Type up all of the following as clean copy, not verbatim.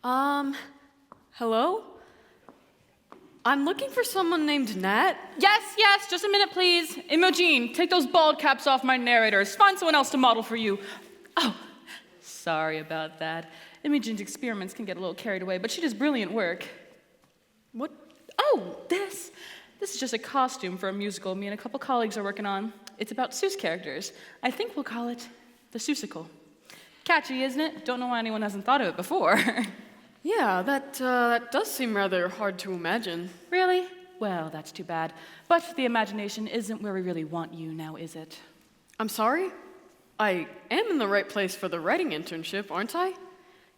Um, hello? I'm looking for someone named Nat. Yes, just a minute, please. Imogen, take those bald caps off my narrators. Find someone else to model for you. Oh, sorry about that. Imogen's experiments can get a little carried away, but she does brilliant work. What? Oh, this is just a costume for a musical me and a couple colleagues are working on. It's about Seuss characters. I think we'll call it the Seussical. Catchy, isn't it? Don't know why anyone hasn't thought of it before. Yeah, that does seem rather hard to imagine. Really? Well, that's too bad. But the imagination isn't where we really want you now, is it? I'm sorry? I am in the right place for the writing internship, aren't I?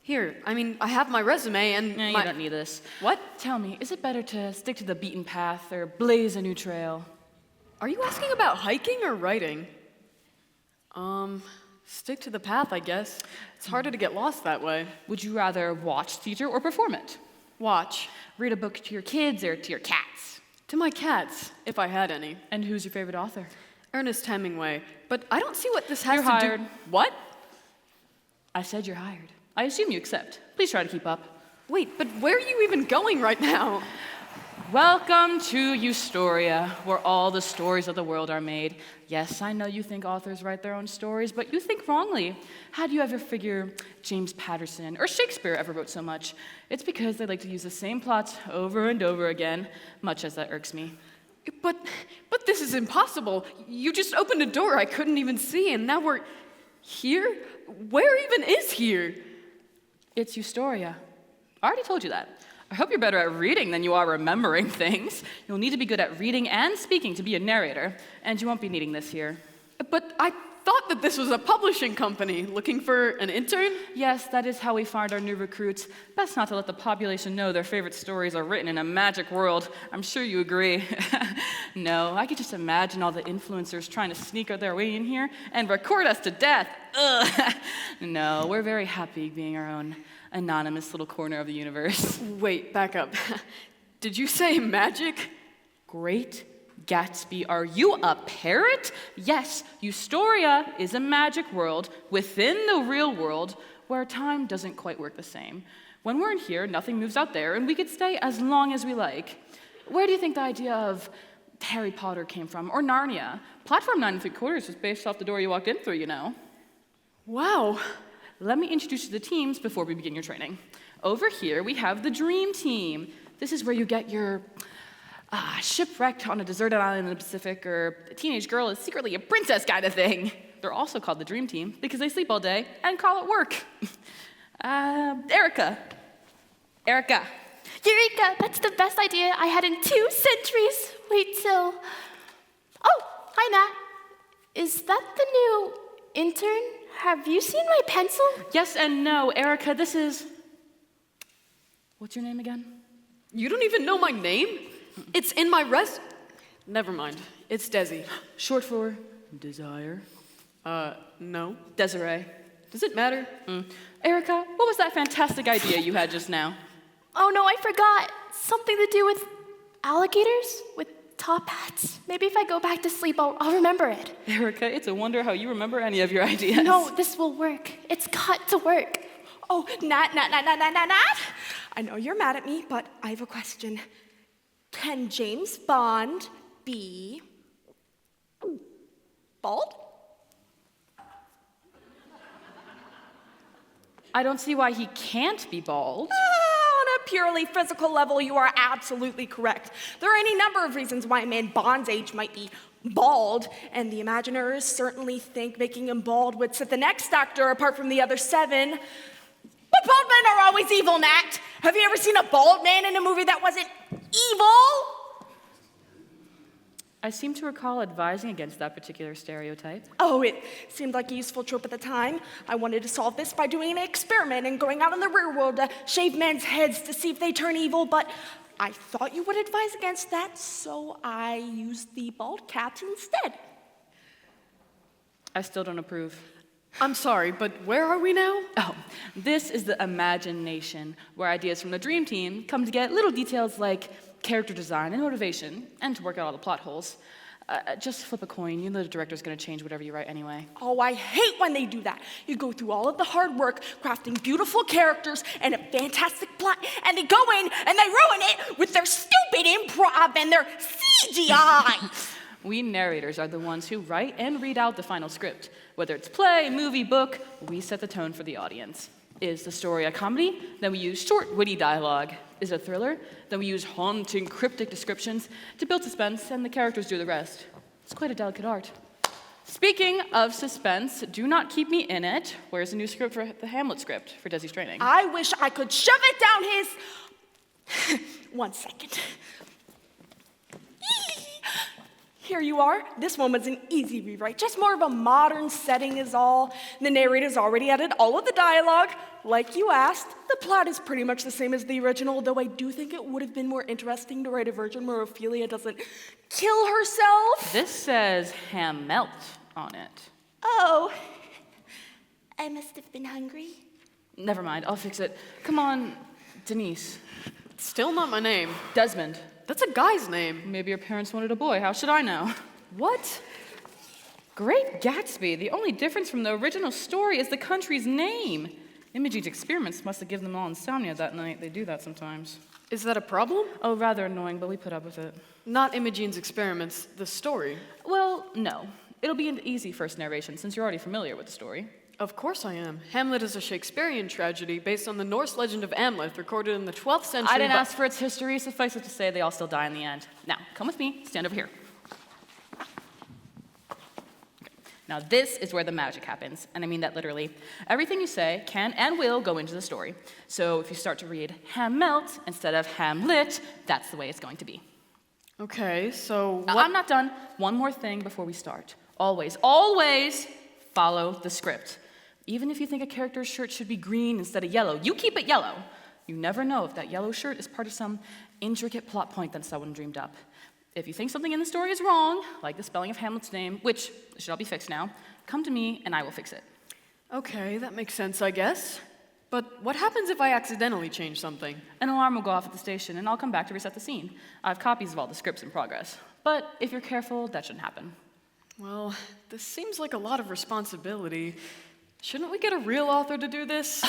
Here, I have my resume and No, you don't need this. What? Tell me, is it better to stick to the beaten path or blaze a new trail? Are you asking about hiking or writing? Stick to the path, I guess. It's harder to get lost that way. Would you rather watch theater or perform it? Watch. Read a book to your kids or to your cats? To my cats, if I had any. And who's your favorite author? Ernest Hemingway. But I don't see what this has You're to hired. do... What? I said you're hired. I assume you accept. Please try to keep up. Wait, but where are you even going right now? Welcome to Eustoria, where all the stories of the world are made. Yes, I know you think authors write their own stories, but you think wrongly. How do you ever figure James Patterson or Shakespeare ever wrote so much? It's because they like to use the same plots over and over again, much as that irks me. But this is impossible. You just opened a door I couldn't even see, and now we're here? Where even is here? It's Eustoria. I already told you that. I hope you're better at reading than you are remembering things. You'll need to be good at reading and speaking to be a narrator, and you won't be needing this here. But I thought that this was a publishing company looking for an intern? Yes, that is how we find our new recruits. Best not to let the population know their favorite stories are written in a magic world. I'm sure you agree. No, I could just imagine all the influencers trying to sneak their way in here and record us to death. Ugh. No, we're very happy being our own anonymous little corner of the universe. Wait, back up. Did you say magic? Great Gatsby, are you a parrot? Yes, Eustoria is a magic world within the real world where time doesn't quite work the same. When we're in here, nothing moves out there, and we could stay as long as we like. Where do you think the idea of Harry Potter came from, or Narnia? Platform 9 3/4 was based off the door you walked in through, you know. Wow. Let me introduce you to the teams before we begin your training. Over here, we have the Dream Team. This is where you get your shipwrecked on a deserted island in the Pacific, or a teenage girl is secretly a princess kind of thing. They're also called the Dream Team because they sleep all day and call it work. Erica. Eureka! That's the best idea I had in 2 centuries. Wait till... Oh, hi, Nat. Is that the new intern? Have you seen my pencil? Yes and no, Erica, this is... What's your name again? You don't even know my name? It's in my Never mind. It's Desi. Short for Desire. No. Desiree. Does it matter? Erica, what was that fantastic idea you had just now? Oh no, I forgot. Something to do with alligators? With top hats? Maybe if I go back to sleep, I'll remember it. Erica, it's a wonder how you remember any of your ideas. No, this will work. It's got to work. Oh, Nat. I know you're mad at me, but I have a question. Can James Bond be bald? I don't see why he can't be bald. On a purely physical level, you are absolutely correct. There are any number of reasons why a man Bond's age might be bald, and the Imaginers certainly think making him bald would set the next actor apart from the other 7. But bald men are always evil, Nat. Have you ever seen a bald man in a movie that wasn't evil? I seem to recall advising against that particular stereotype. Oh, it seemed like a useful trope at the time. I wanted to solve this by doing an experiment and going out in the real world to shave men's heads to see if they turn evil, but I thought you would advise against that, so I used the bald caps instead. I still don't approve. I'm sorry, but where are we now? Oh, this is the imagination, where ideas from the Dream Team come to get little details like character design and motivation, and to work out all the plot holes. Just flip a coin. You know the director's going to change whatever you write anyway. Oh, I hate when they do that. You go through all of the hard work, crafting beautiful characters and a fantastic plot, and they go in and they ruin it with their stupid improv and their CGI. We narrators are the ones who write and read out the final script. Whether it's play, movie, book, we set the tone for the audience. Is the story a comedy? Then we use short, witty dialogue. Is it a thriller? Then we use haunting, cryptic descriptions to build suspense, and the characters do the rest. It's quite a delicate art. Speaking of suspense, do not keep me in it. Where's the new script for the Hamlet script for Desi's training? I wish I could shove it down his... 1 second. Here you are. This one was an easy rewrite, just more of a modern setting is all. The narrator's already added all of the dialogue. Like you asked, the plot is pretty much the same as the original, though I do think it would have been more interesting to write a version where Ophelia doesn't kill herself. This says Hamlet on it. Oh, I must have been hungry. Never mind, I'll fix it. Come on, Denise. Still not my name. Desmond. That's a guy's name. Maybe your parents wanted a boy. How should I know? What? Great Gatsby. The only difference from the original story is the country's name. Imogen's experiments must have given them all insomnia that night. They do that sometimes. Is that a problem? Oh, rather annoying, but we put up with it. Not Imogen's experiments, the story. Well, no. It'll be an easy first narration since you're already familiar with the story. Of course I am. Hamlet is a Shakespearean tragedy based on the Norse legend of Hamlet, recorded in the 12th century. I didn't ask for its history. Suffice it to say, they all still die in the end. Now, come with me. Stand over here. Now, this is where the magic happens, and I mean that literally. Everything you say can and will go into the story. So if you start to read Hamlet instead of Hamlet, that's the way it's going to be. Okay, so what? I'm not done. One more thing before we start. Always, always follow the script. Even if you think a character's shirt should be green instead of yellow, you keep it yellow. You never know if that yellow shirt is part of some intricate plot point that someone dreamed up. If you think something in the story is wrong, like the spelling of Hamlet's name, which should all be fixed now, come to me and I will fix it. Okay, that makes sense, I guess. But what happens if I accidentally change something? An alarm will go off at the station and I'll come back to reset the scene. I have copies of all the scripts in progress. But if you're careful, that shouldn't happen. Well, this seems like a lot of responsibility. Shouldn't we get a real author to do this?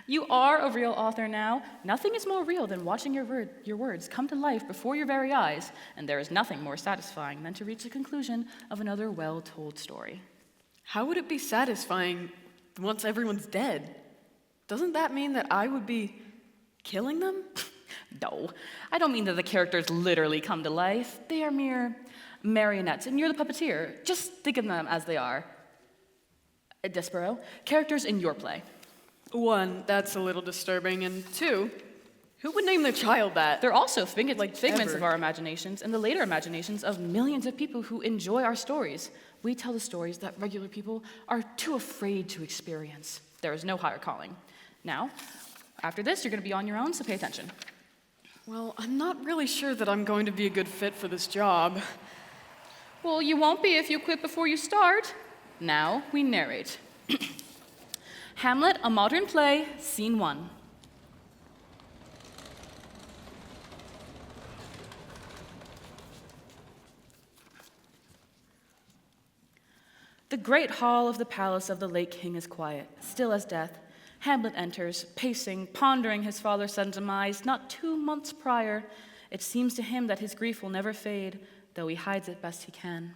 You are a real author now. Nothing is more real than watching your words come to life before your very eyes, and there is nothing more satisfying than to reach the conclusion of another well-told story. How would it be satisfying once everyone's dead? Doesn't that mean that I would be killing them? No, I don't mean that the characters literally come to life. They are mere marionettes, and you're the puppeteer. Just think of them as they are. Despero, characters in your play. 1, that's a little disturbing, and 2, who would name their child that? They're also figments ever. of our imaginations and the later imaginations of millions of people who enjoy our stories. We tell the stories that regular people are too afraid to experience. There is no higher calling. Now, after this, you're going to be on your own, so pay attention. Well, I'm not really sure that I'm going to be a good fit for this job. Well, you won't be if you quit before you start. Now we narrate. Hamlet, a modern play, scene 1. The great hall of the palace of the late king is quiet, still as death. Hamlet enters, pacing, pondering his father's sudden demise not 2 months prior. It seems to him that his grief will never fade, though he hides it best he can.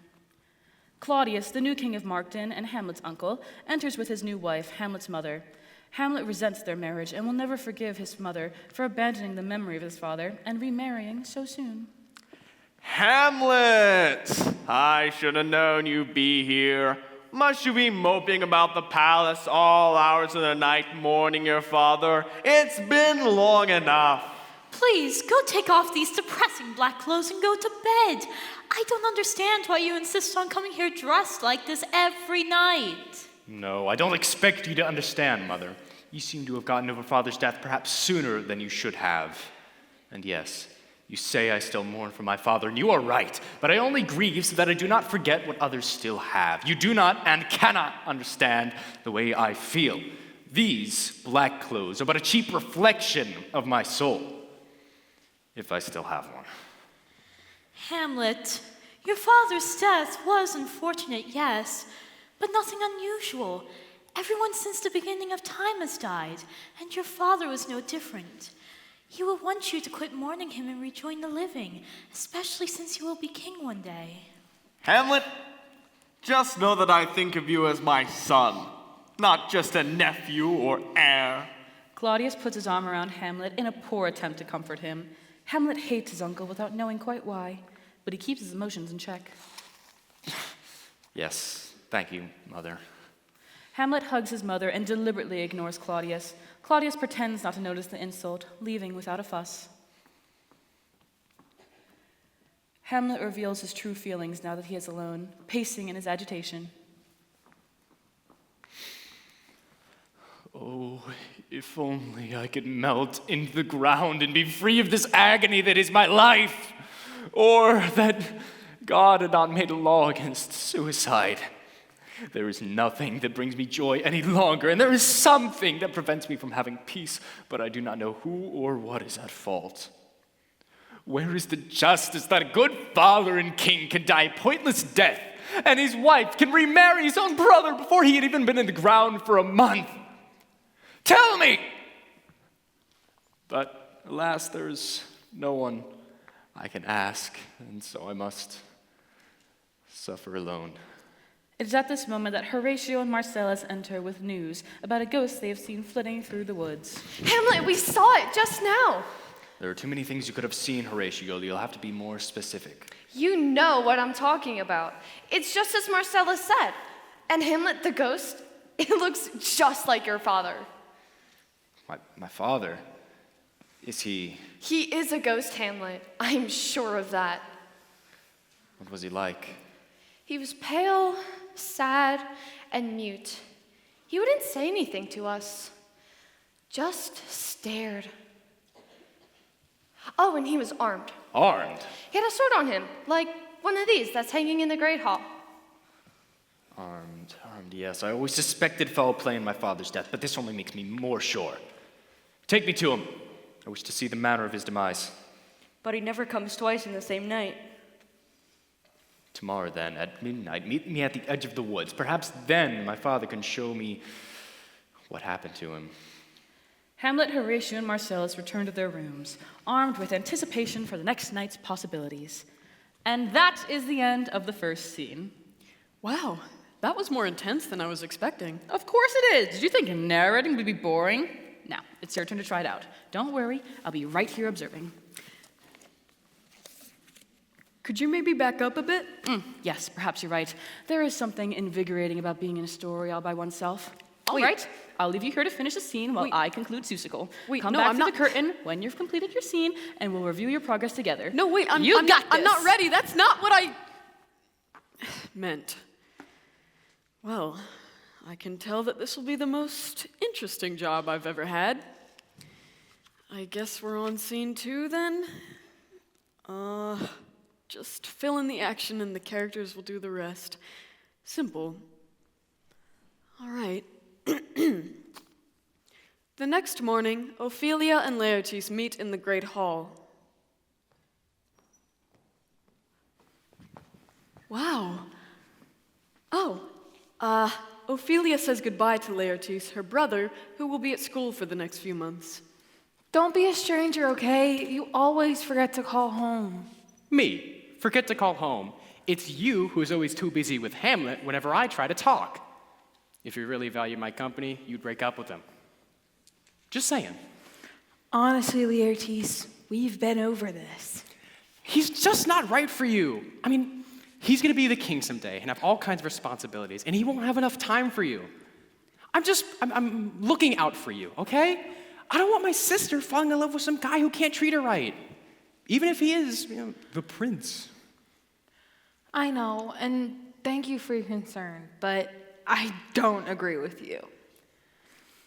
Claudius, the new king of Markton and Hamlet's uncle, enters with his new wife, Hamlet's mother. Hamlet resents their marriage and will never forgive his mother for abandoning the memory of his father and remarrying so soon. Hamlet! I should have known you'd be here. Must you be moping about the palace all hours of the night, mourning your father? It's been long enough. Please, go take off these depressing black clothes and go to bed. I don't understand why you insist on coming here dressed like this every night. No, I don't expect you to understand, Mother. You seem to have gotten over Father's death perhaps sooner than you should have. And yes, you say I still mourn for my father, and you are right, but I only grieve so that I do not forget what others still have. You do not and cannot understand the way I feel. These black clothes are but a cheap reflection of my soul, if I still have one. Hamlet, Your father's death was unfortunate, yes, but nothing unusual. Everyone since the beginning of time has died, and your father was no different. He will want you to quit mourning him and rejoin the living, especially since you will be king one day. Hamlet, just know that I think of you as my son, not just a nephew or heir. Claudius puts his arm around Hamlet in a poor attempt to comfort him. Hamlet hates his uncle without knowing quite why, but he keeps his emotions in check. Yes, thank you, Mother. Hamlet hugs his mother and deliberately ignores Claudius. Claudius pretends not to notice the insult, leaving without a fuss. Hamlet reveals his true feelings now that he is alone, pacing in his agitation. Oh, if only I could melt into the ground and be free of this agony that is my life! Or that God had not made a law against suicide. There is nothing that brings me joy any longer, and there is something that prevents me from having peace, but I do not know who or what is at fault. Where is the justice that a good father and king can die a pointless death, and his wife can remarry his own brother before he had even been in the ground for a month? Tell me! But alas, there is no one I can ask, and so I must suffer alone. It is at this moment that Horatio and Marcellus enter with news about a ghost they have seen flitting through the woods. Hamlet, we saw it just now. There are too many things you could have seen, Horatio. You'll have to be more specific. You know what I'm talking about. It's just as Marcellus said. And Hamlet, the ghost, it looks just like your father. My father? Is he... He is a ghost, Hamlet. I'm sure of that. What was he like? He was pale, sad, and mute. He wouldn't say anything to us, just stared. Oh, and he was armed. Armed? He had a sword on him, like one of these that's hanging in the Great Hall. Armed, yes. I always suspected foul play in my father's death, but this only makes me more sure. Take me to him. I wish to see the manner of his demise. But he never comes twice in the same night. Tomorrow, then, at midnight, meet me at the edge of the woods. Perhaps then my father can show me what happened to him. Hamlet, Horatio, and Marcellus return to their rooms, armed with anticipation for the next night's possibilities. And that is the end of the first scene. Wow, that was more intense than I was expecting. Of course it is. Did you think narrating would be boring? Now, it's your turn to try it out. Don't worry, I'll be right here observing. Could you maybe back up a bit? Yes, perhaps you're right. There is something invigorating about being in a story all by oneself. All Wait. right, I'll leave you here to finish the scene while Wait. I conclude Seussical. Wait, Come no, back I'm through not- the curtain when you've completed your scene, and we'll review your progress together. No, wait, I'm I'm not ready. That's not what I meant. Well, I can tell that this will be the most interesting job I've ever had. I guess we're on scene 2 then? Just fill in the action and the characters will do the rest. Simple. All right. The next morning, Ophelia and Laertes meet in the great hall. Wow. Oh, Ophelia says goodbye to Laertes, her brother, who will be at school for the next few months. Don't be a stranger, okay? You always forget to call home. Me? Forget to call home. It's you who's always too busy with Hamlet whenever I try to talk. If you really value my company, you'd break up with him. Just saying. Honestly, Laertes, we've been over this. He's just not right for you. I mean, he's gonna be the king someday and have all kinds of responsibilities, and he won't have enough time for you. I'm looking out for you, okay? I don't want my sister falling in love with some guy who can't treat her right. Even if he is, the prince. I know, and thank you for your concern, but I don't agree with you.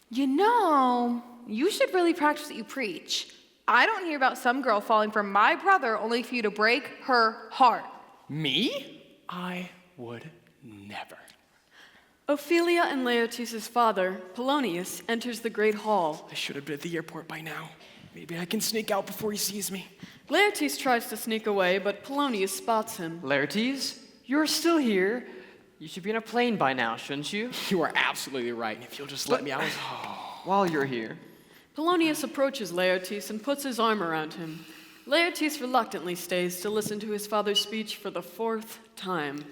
You know, you should really practice what you preach. I don't hear about some girl falling for my brother only for you to break her heart. Me? I would never. Ophelia and Laertes' father, Polonius, enters the great hall. I should have been at the airport by now. Maybe I can sneak out before he sees me. Laertes tries to sneak away, but Polonius spots him. Laertes, you're still here. You should be in a plane by now, shouldn't you? You are absolutely right. If you'll just let me out. While you're here, Polonius approaches Laertes and puts his arm around him. Laertes reluctantly stays to listen to his father's speech for the 4th time.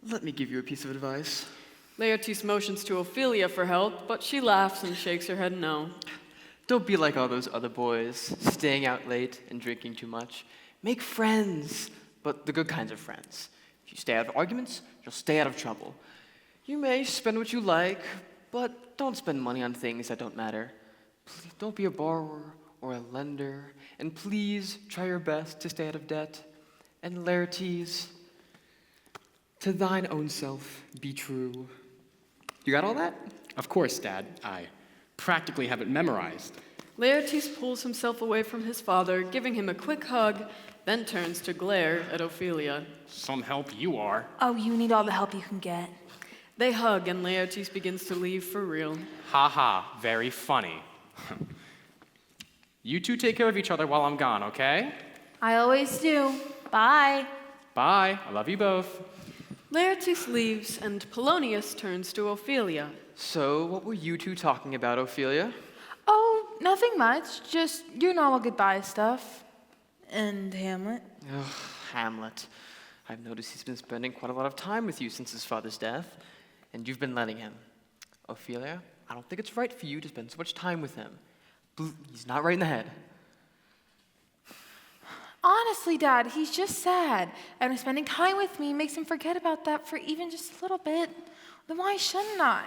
let me give you a piece of advice. Laertes motions to Ophelia for help, but she laughs and shakes her head no. Don't be like all those other boys, staying out late and drinking too much. Make friends, but the good kinds of friends. If you stay out of arguments, you'll stay out of trouble. You may spend what you like, but don't spend money on things that don't matter. Please don't be a borrower or a lender, and please try your best to stay out of debt. And Laertes, to thine own self be true. You got all that? Of course, Dad. I practically have it memorized. Laertes pulls himself away from his father, giving him a quick hug, then turns to glare at Ophelia. Some help you are. Oh, you need all the help you can get. They hug, and Laertes begins to leave for real. Ha ha, very funny. You two take care of each other while I'm gone, okay? I always do. Bye. Bye. I love you both. Laertes leaves, and Polonius turns to Ophelia. So, what were you two talking about, Ophelia? Oh, nothing much. Just your normal goodbye stuff. And Hamlet? Ugh, Hamlet. I've noticed he's been spending quite a lot of time with you since his father's death, and you've been letting him. Ophelia, I don't think it's right for you to spend so much time with him. He's not right in the head. Honestly, Dad, he's just sad. And spending time with me makes him forget about that for even just a little bit. Then why shouldn't I?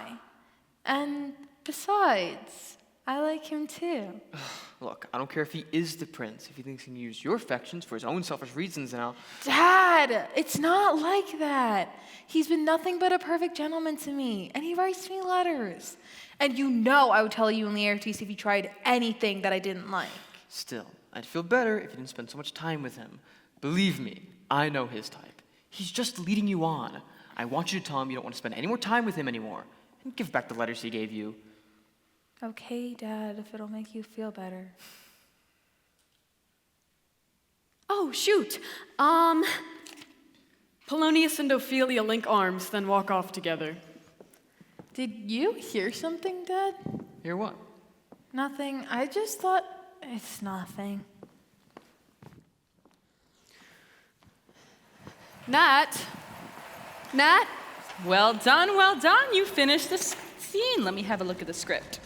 And besides, I like him too. Look, I don't care if he is the prince. If he thinks he can use your affections for his own selfish reasons, then I'll... Dad, it's not like that. He's been nothing but a perfect gentleman to me, and he writes me letters. And you know I would tell you and Laertes if he tried anything that I didn't like. Still, I'd feel better if you didn't spend so much time with him. Believe me, I know his type. He's just leading you on. I want you to tell him you don't want to spend any more time with him anymore. And give back the letters he gave you. Okay, Dad, if it'll make you feel better. Oh, shoot! Polonius and Ophelia link arms, then walk off together. Did you hear something, Dad? Hear what? Nothing. I just thought it's nothing. Nat? Nat? Well done, well done. You finished the scene. Let me have a look at the script.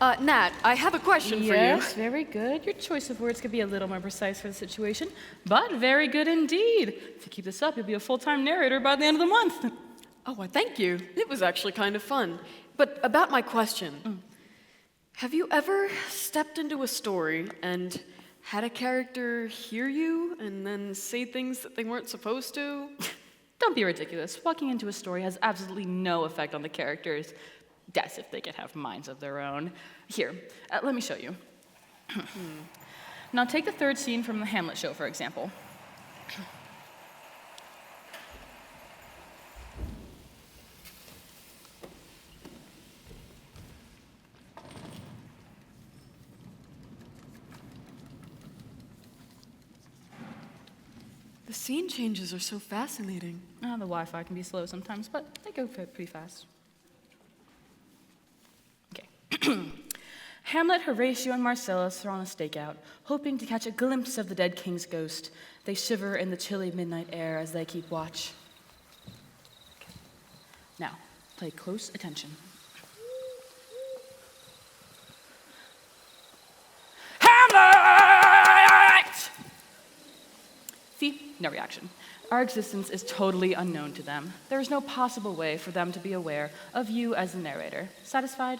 Nat, I have a question for you. Yes, very good. Your choice of words could be a little more precise for the situation, but very good indeed. If you keep this up, you'll be a full-time narrator by the end of the month. Oh, well, thank you. It was actually kind of fun. But about my question, have you ever stepped into a story and had a character hear you and then say things that they weren't supposed to? Don't be ridiculous. Walking into a story has absolutely no effect on the characters. That's if they can have minds of their own. Here, let me show you. Now take the third scene from the Hamlet show, for example. The scene changes are so fascinating. The Wi-Fi can be slow sometimes, but they go pretty fast. Okay. Hamlet, Horatio, and Marcellus are on a stakeout, hoping to catch a glimpse of the dead king's ghost. They shiver in the chilly midnight air as they keep watch. Okay. Now, pay close attention. Hamlet! See? No reaction. Our existence is totally unknown to them. There is no possible way for them to be aware of you as the narrator. Satisfied?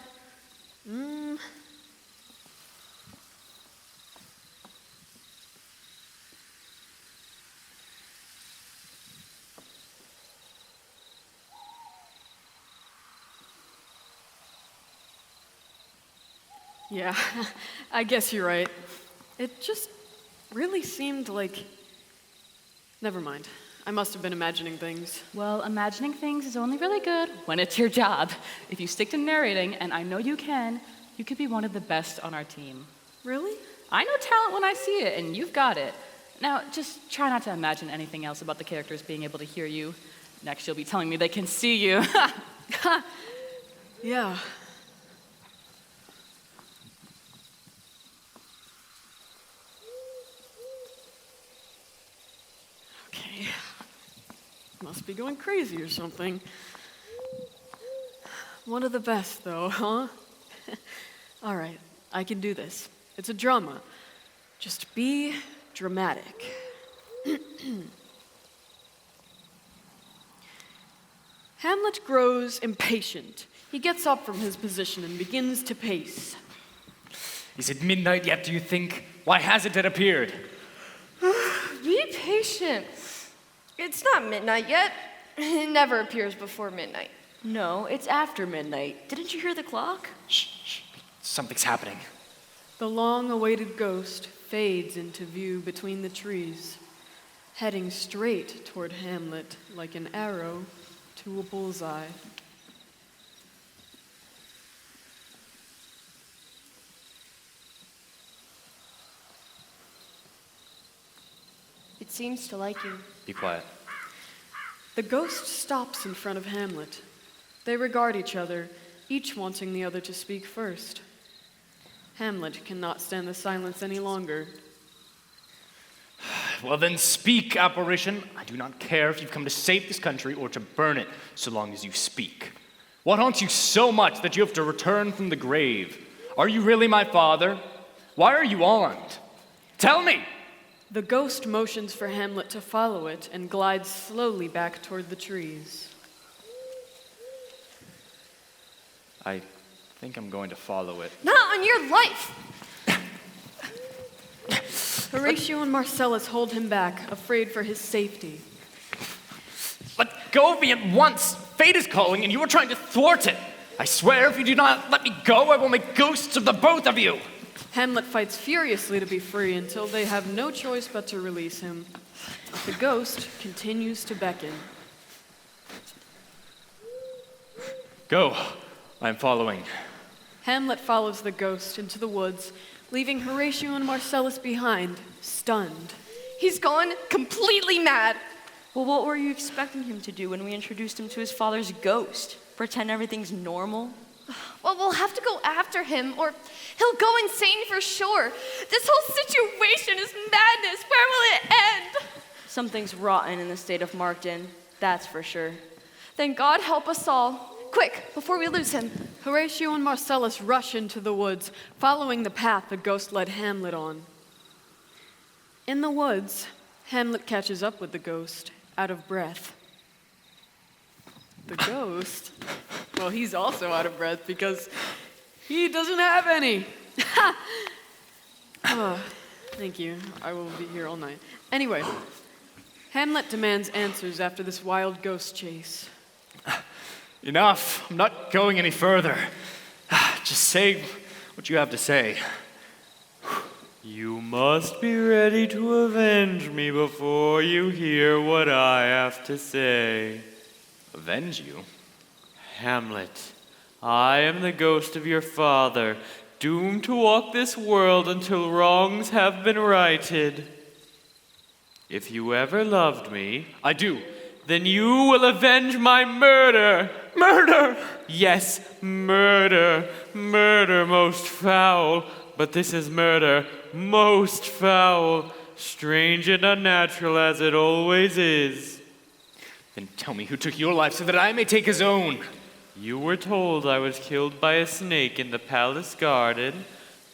Yeah, I guess you're right. It just really seemed like... Never mind. I must have been imagining things. Well, imagining things is only really good when it's your job. If you stick to narrating, and I know you can, you could be one of the best on our team. Really? I know talent when I see it, and you've got it. Now, just try not to imagine anything else about the characters being able to hear you. Next, you'll be telling me they can see you. Yeah. Okay. Must be going crazy or something. One of the best, though, huh? All right, I can do this. It's a drama. Just be dramatic. Hamlet grows impatient. He gets up from his position and begins to pace. Is it midnight yet, do you think? Why hasn't it appeared? Be patient. It's not midnight yet. It never appears before midnight. No, it's after midnight. Didn't you hear the clock? Shh. Something's happening. The long-awaited ghost fades into view between the trees, heading straight toward Hamlet like an arrow to a bullseye. It seems to like you. Be quiet. The ghost stops in front of Hamlet. They regard each other, each wanting the other to speak first. Hamlet cannot stand the silence any longer. Well then speak, apparition. I do not care if you've come to save this country or to burn it, so long as you speak. What haunts you so much that you have to return from the grave? Are you really my father? Why are you armed? Tell me! The ghost motions for Hamlet to follow it and glides slowly back toward the trees. I think I'm going to follow it. Not on your life! Horatio and Marcellus hold him back, afraid for his safety. Let go of me at once! Fate is calling and you are trying to thwart it! I swear if you do not let me go, I will make ghosts of the both of you! Hamlet fights furiously to be free until they have no choice but to release him. The ghost continues to beckon. Go. I am following. Hamlet follows the ghost into the woods, leaving Horatio and Marcellus behind, stunned. He's gone completely mad. Well, what were you expecting him to do when we introduced him to his father's ghost? Pretend everything's normal? Well, we'll have to go after him, or he'll go insane for sure. This whole situation is madness. Where will it end? Something's rotten in the state of Markton, that's for sure. Then God help us all. Quick, before we lose him. Horatio and Marcellus rush into the woods, following the path the ghost led Hamlet on. In the woods, Hamlet catches up with the ghost, out of breath. The ghost? Well, he's also out of breath because he doesn't have any. Oh, thank you. I will be here all night. Anyway, Hamlet demands answers after this wild ghost chase. Enough. I'm not going any further. Just say what you have to say. You must be ready to avenge me before you hear what I have to say. Avenge you? Hamlet, I am the ghost of your father, doomed to walk this world until wrongs have been righted. If you ever loved me, I do. then you will avenge my murder. Murder! Yes, murder. Murder most foul. But this is murder most foul. Strange and unnatural as it always is. Then tell me who took your life so that I may take his own. You were told I was killed by a snake in the palace garden,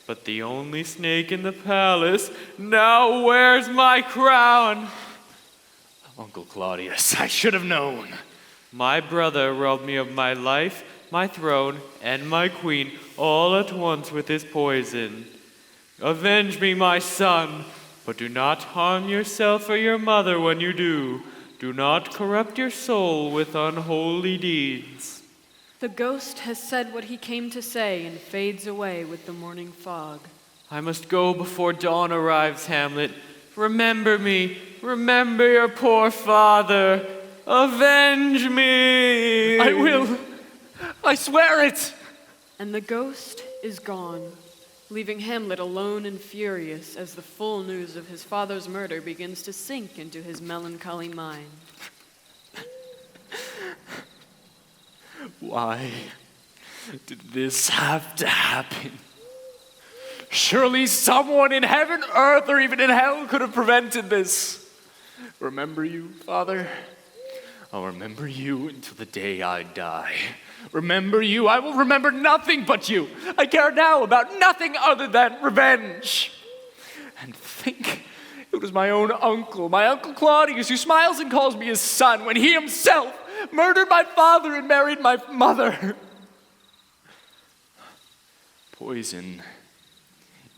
but the only snake in the palace now wears my crown. Uncle Claudius, I should have known. My brother robbed me of my life, my throne, and my queen all at once with his poison. Avenge me, my son, but do not harm yourself or your mother when you do. Do not corrupt your soul with unholy deeds. The ghost has said what he came to say and fades away with the morning fog. I must go before dawn arrives, Hamlet. Remember me. Remember your poor father. Avenge me. I will. I swear it. And the ghost is gone, leaving Hamlet alone and furious as the full news of his father's murder begins to sink into his melancholy mind. Why did this have to happen? Surely someone in heaven, earth, or even in hell could have prevented this. Remember you, Father? I'll remember you until the day I die. Remember you, I will remember nothing but you. I care now about nothing other than revenge. And think, it was my own uncle, my Uncle Claudius, who smiles and calls me his son when he himself murdered my father and married my mother. Poison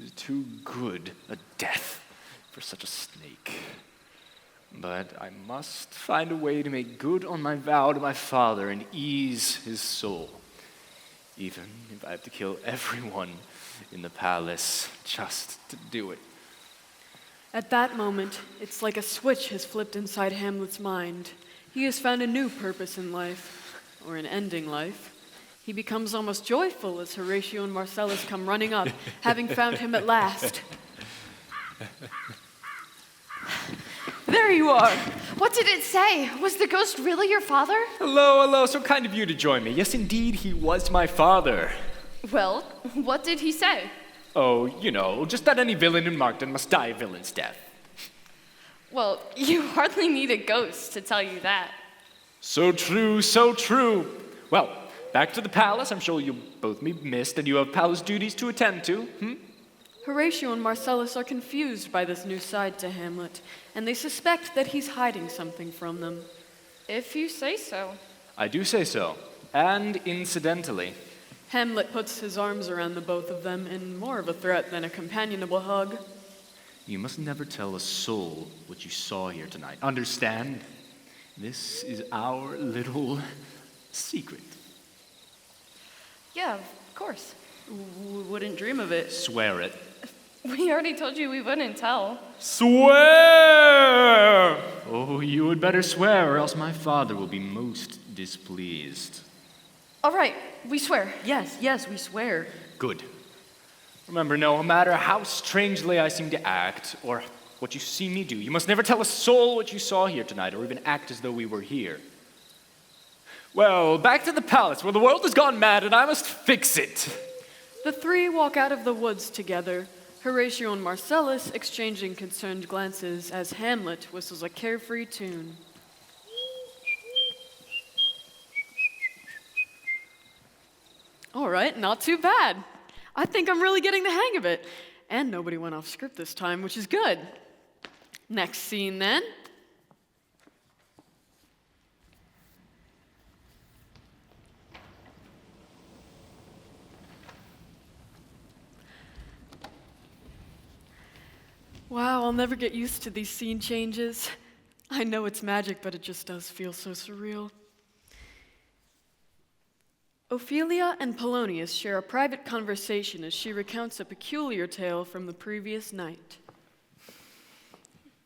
is too good a death for such a snake. But I must find a way to make good on my vow to my father and ease his soul, even if I have to kill everyone in the palace just to do it. At that moment, it's like a switch has flipped inside Hamlet's mind. He has found a new purpose in life, or in ending life. He becomes almost joyful as Horatio and Marcellus come running up, having found him at last. There you are. What did it say? Was the ghost really your father? Hello, so kind of you to join me. Yes, indeed, he was my father. Well, what did he say? Oh, just that any villain in Markton must die a villain's death. Well, you hardly need a ghost to tell you that. So true, so true. Well, back to the palace. I'm sure you'll both be missed and you have palace duties to attend to. Horatio and Marcellus are confused by this new side to Hamlet, and they suspect that he's hiding something from them. If you say so. I do say so. And incidentally. Hamlet puts his arms around the both of them in more of a threat than a companionable hug. You must never tell a soul what you saw here tonight. Understand? This is our little secret. Yeah, of course. Wouldn't dream of it. Swear it. We already told you we wouldn't tell. Swear! Oh, you had better swear, or else my father will be most displeased. All right, we swear. Yes, we swear. Good. Remember, no matter how strangely I seem to act, or what you see me do, you must never tell a soul what you saw here tonight, or even act as though we were here. Well, back to the palace, where the world has gone mad, and I must fix it. The three walk out of the woods together, Horatio and Marcellus exchanging concerned glances as Hamlet whistles a carefree tune. All right, not too bad. I think I'm really getting the hang of it. And nobody went off script this time, which is good. Next scene, then. Wow, I'll never get used to these scene changes. I know it's magic, but it just does feel so surreal. Ophelia and Polonius share a private conversation as she recounts a peculiar tale from the previous night.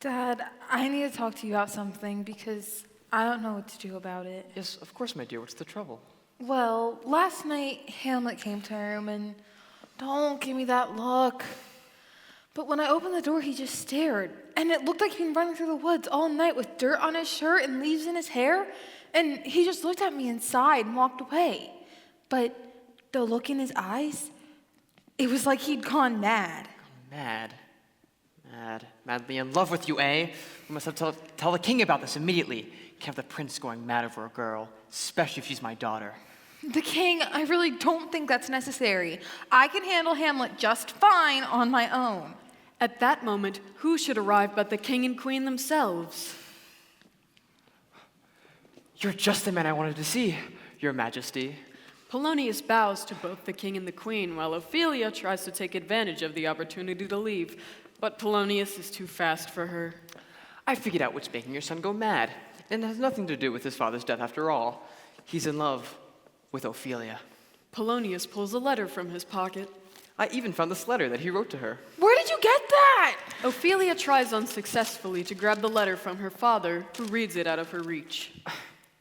Dad, I need to talk to you about something because I don't know what to do about it. Yes, of course, my dear. What's the trouble? Well, last night Hamlet came to our room and don't give me that look. But when I opened the door, he just stared. And it looked like he'd been running through the woods all night with dirt on his shirt and leaves in his hair. And he just looked at me and sighed and walked away. But the look in his eyes, it was like he'd gone mad. Mad? Madly in love with you, eh? We must have to tell the king about this immediately. Can't have the prince going mad over a girl, especially if she's my daughter. The king, I really don't think that's necessary. I can handle Hamlet just fine on my own. At that moment, who should arrive but the king and queen themselves? You're just the man I wanted to see, your majesty. Polonius bows to both the king and the queen, while Ophelia tries to take advantage of the opportunity to leave. But Polonius is too fast for her. I figured out what's making your son go mad. And it has nothing to do with his father's death after all. He's in love with Ophelia. Polonius pulls a letter from his pocket. I even found this letter that he wrote to her. Where did you get that? Ophelia tries unsuccessfully to grab the letter from her father, who reads it out of her reach.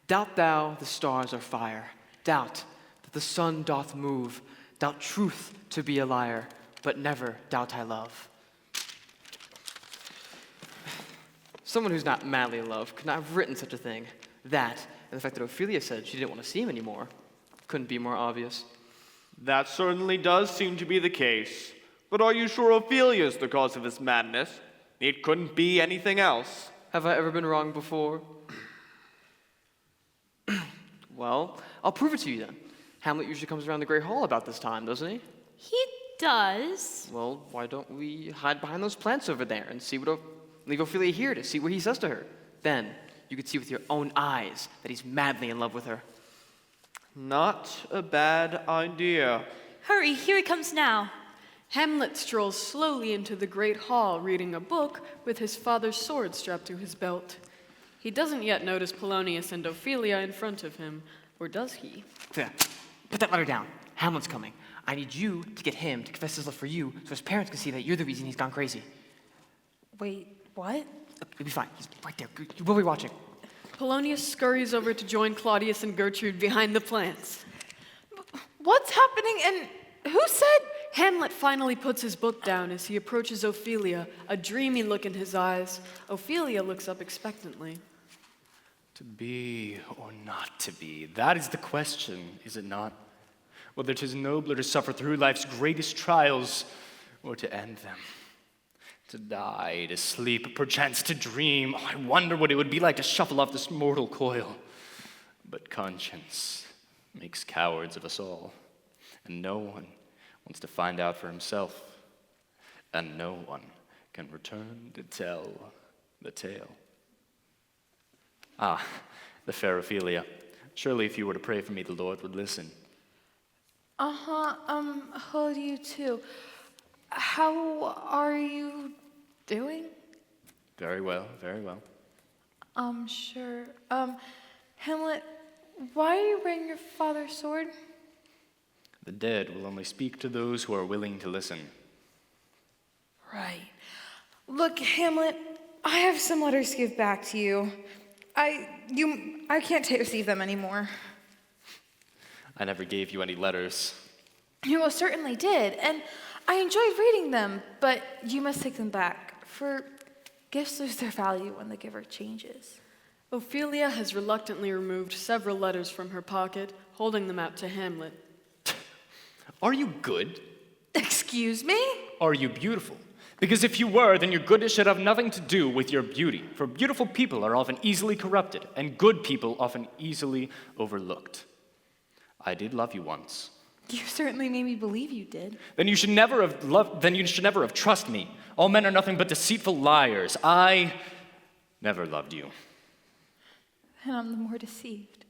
Doubt thou the stars are fire. Doubt that the sun doth move. Doubt truth to be a liar. but never doubt I love. Someone who's not madly in love could not have written such a thing. That, and the fact that Ophelia said she didn't want to see him anymore, couldn't be more obvious. That certainly does seem to be the case. But are you sure Ophelia's the cause of his madness? It couldn't be anything else. Have I ever been wrong before? Well, I'll prove it to you then. Hamlet usually comes around the Great Hall about this time, doesn't he? He does. Well, why don't we hide behind those plants over there and leave Ophelia here to see what he says to her? Then you could see with your own eyes that he's madly in love with her. Not a bad idea. Hurry, here he comes now. Hamlet strolls slowly into the great hall, reading a book with his father's sword strapped to his belt. He doesn't yet notice Polonius and Ophelia in front of him, or does he? There. Put that letter down. Hamlet's coming. I need you to get him to confess his love for you so his parents can see that you're the reason he's gone crazy. Wait, what? You'll be fine. He's right there. You will be watching. Polonius scurries over to join Claudius and Gertrude behind the plants. What's happening and who said? Hamlet finally puts his book down as he approaches Ophelia, a dreamy look in his eyes. Ophelia looks up expectantly. To be or not to be, that is the question, is it not? Whether 'tis nobler to suffer through life's greatest trials or to end them. To die, to sleep, perchance to dream. Oh, I wonder what it would be like to shuffle off this mortal coil. But conscience makes cowards of us all, and no one wants to find out for himself, and no one can return to tell the tale. Ah, the fair Ophelia. Surely if you were to pray for me, the Lord would listen. Hello to you too. How are you doing? Very well, very well. Sure. Hamlet, why are you wearing your father's sword? The dead will only speak to those who are willing to listen. Right. Look, Hamlet, I have some letters to give back to you. I can't receive them anymore. I never gave you any letters. You most certainly did, and I enjoyed reading them, but you must take them back, for gifts lose their value when the giver changes. Ophelia has reluctantly removed several letters from her pocket, holding them out to Hamlet. Are you good? Excuse me? Are you beautiful? Because if you were, then your goodness should have nothing to do with your beauty. For beautiful people are often easily corrupted, and good people often easily overlooked. I did love you once. You certainly made me believe you did. Then you should never have trusted me. All men are nothing but deceitful liars. I never loved you. And I'm the more deceived.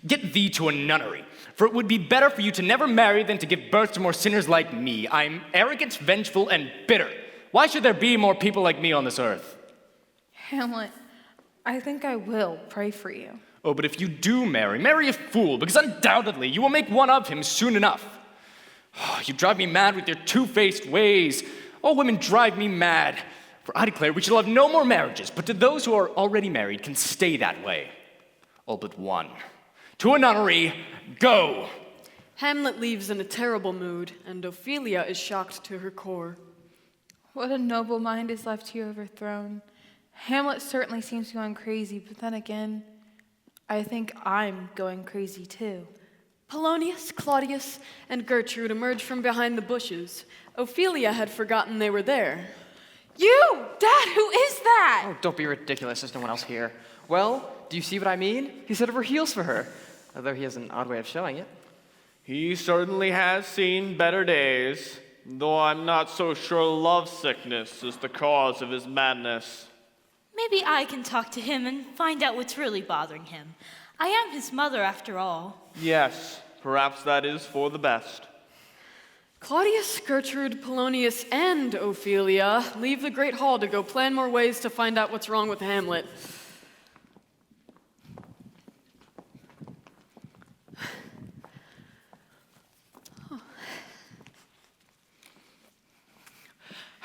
Get thee to a nunnery, for it would be better for you to never marry than to give birth to more sinners like me. I am arrogant, vengeful, and bitter. Why should there be more people like me on this earth? Hamlet, I think I will pray for you. Oh, but if you do marry a fool, because undoubtedly you will make one of him soon enough. Oh, you drive me mad with your two-faced ways. All women drive me mad. For I declare we shall have no more marriages, but to those who are already married can stay that way. All but one. To a nunnery, go! Hamlet leaves in a terrible mood, and Ophelia is shocked to her core. What a noble mind is left here overthrown. Hamlet certainly seems to be going crazy, but then again, I think I'm going crazy too. Polonius, Claudius, and Gertrude emerge from behind the bushes. Ophelia had forgotten they were there. You! Dad, who is that? Oh, don't be ridiculous. There's no one else here. Well, do you see what I mean? He's head over heels for her. Although he has an odd way of showing it. He certainly has seen better days, though I'm not so sure lovesickness is the cause of his madness. Maybe I can talk to him and find out what's really bothering him. I am his mother, after all. Yes, perhaps that is for the best. Claudius, Gertrude, Polonius, and Ophelia leave the Great Hall to go plan more ways to find out what's wrong with Hamlet.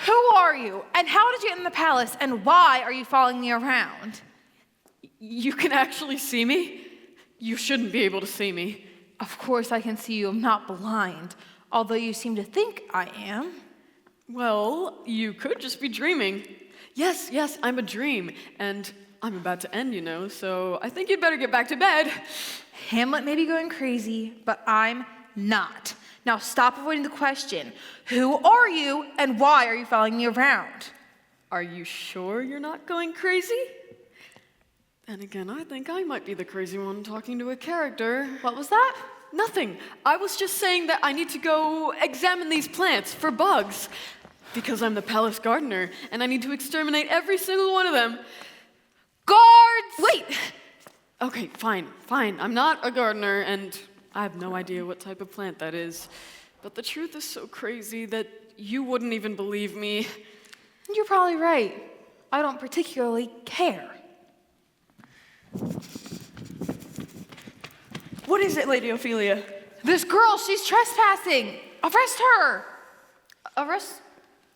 Who are you? And how did you get in the palace? And why are you following me around? You can actually see me? You shouldn't be able to see me. Of course I can see you. I'm not blind. although you seem to think I am. Well, you could just be dreaming. Yes, I'm a dream, and I'm about to end, so I think you'd better get back to bed. Hamlet may be going crazy, but I'm not. Now stop avoiding the question. Who are you, and why are you following me around? Are you sure you're not going crazy? And again, I think I might be the crazy one talking to a character. What was that? Nothing. I was just saying that I need to go examine these plants for bugs. Because I'm the palace gardener, and I need to exterminate every single one of them. Guards! Wait! Okay, fine. I'm not a gardener, and I have no idea what type of plant that is. But the truth is so crazy that you wouldn't even believe me. You're probably right. I don't particularly care. What is it, Lady Ophelia? This girl, she's trespassing. Arrest her. Arrest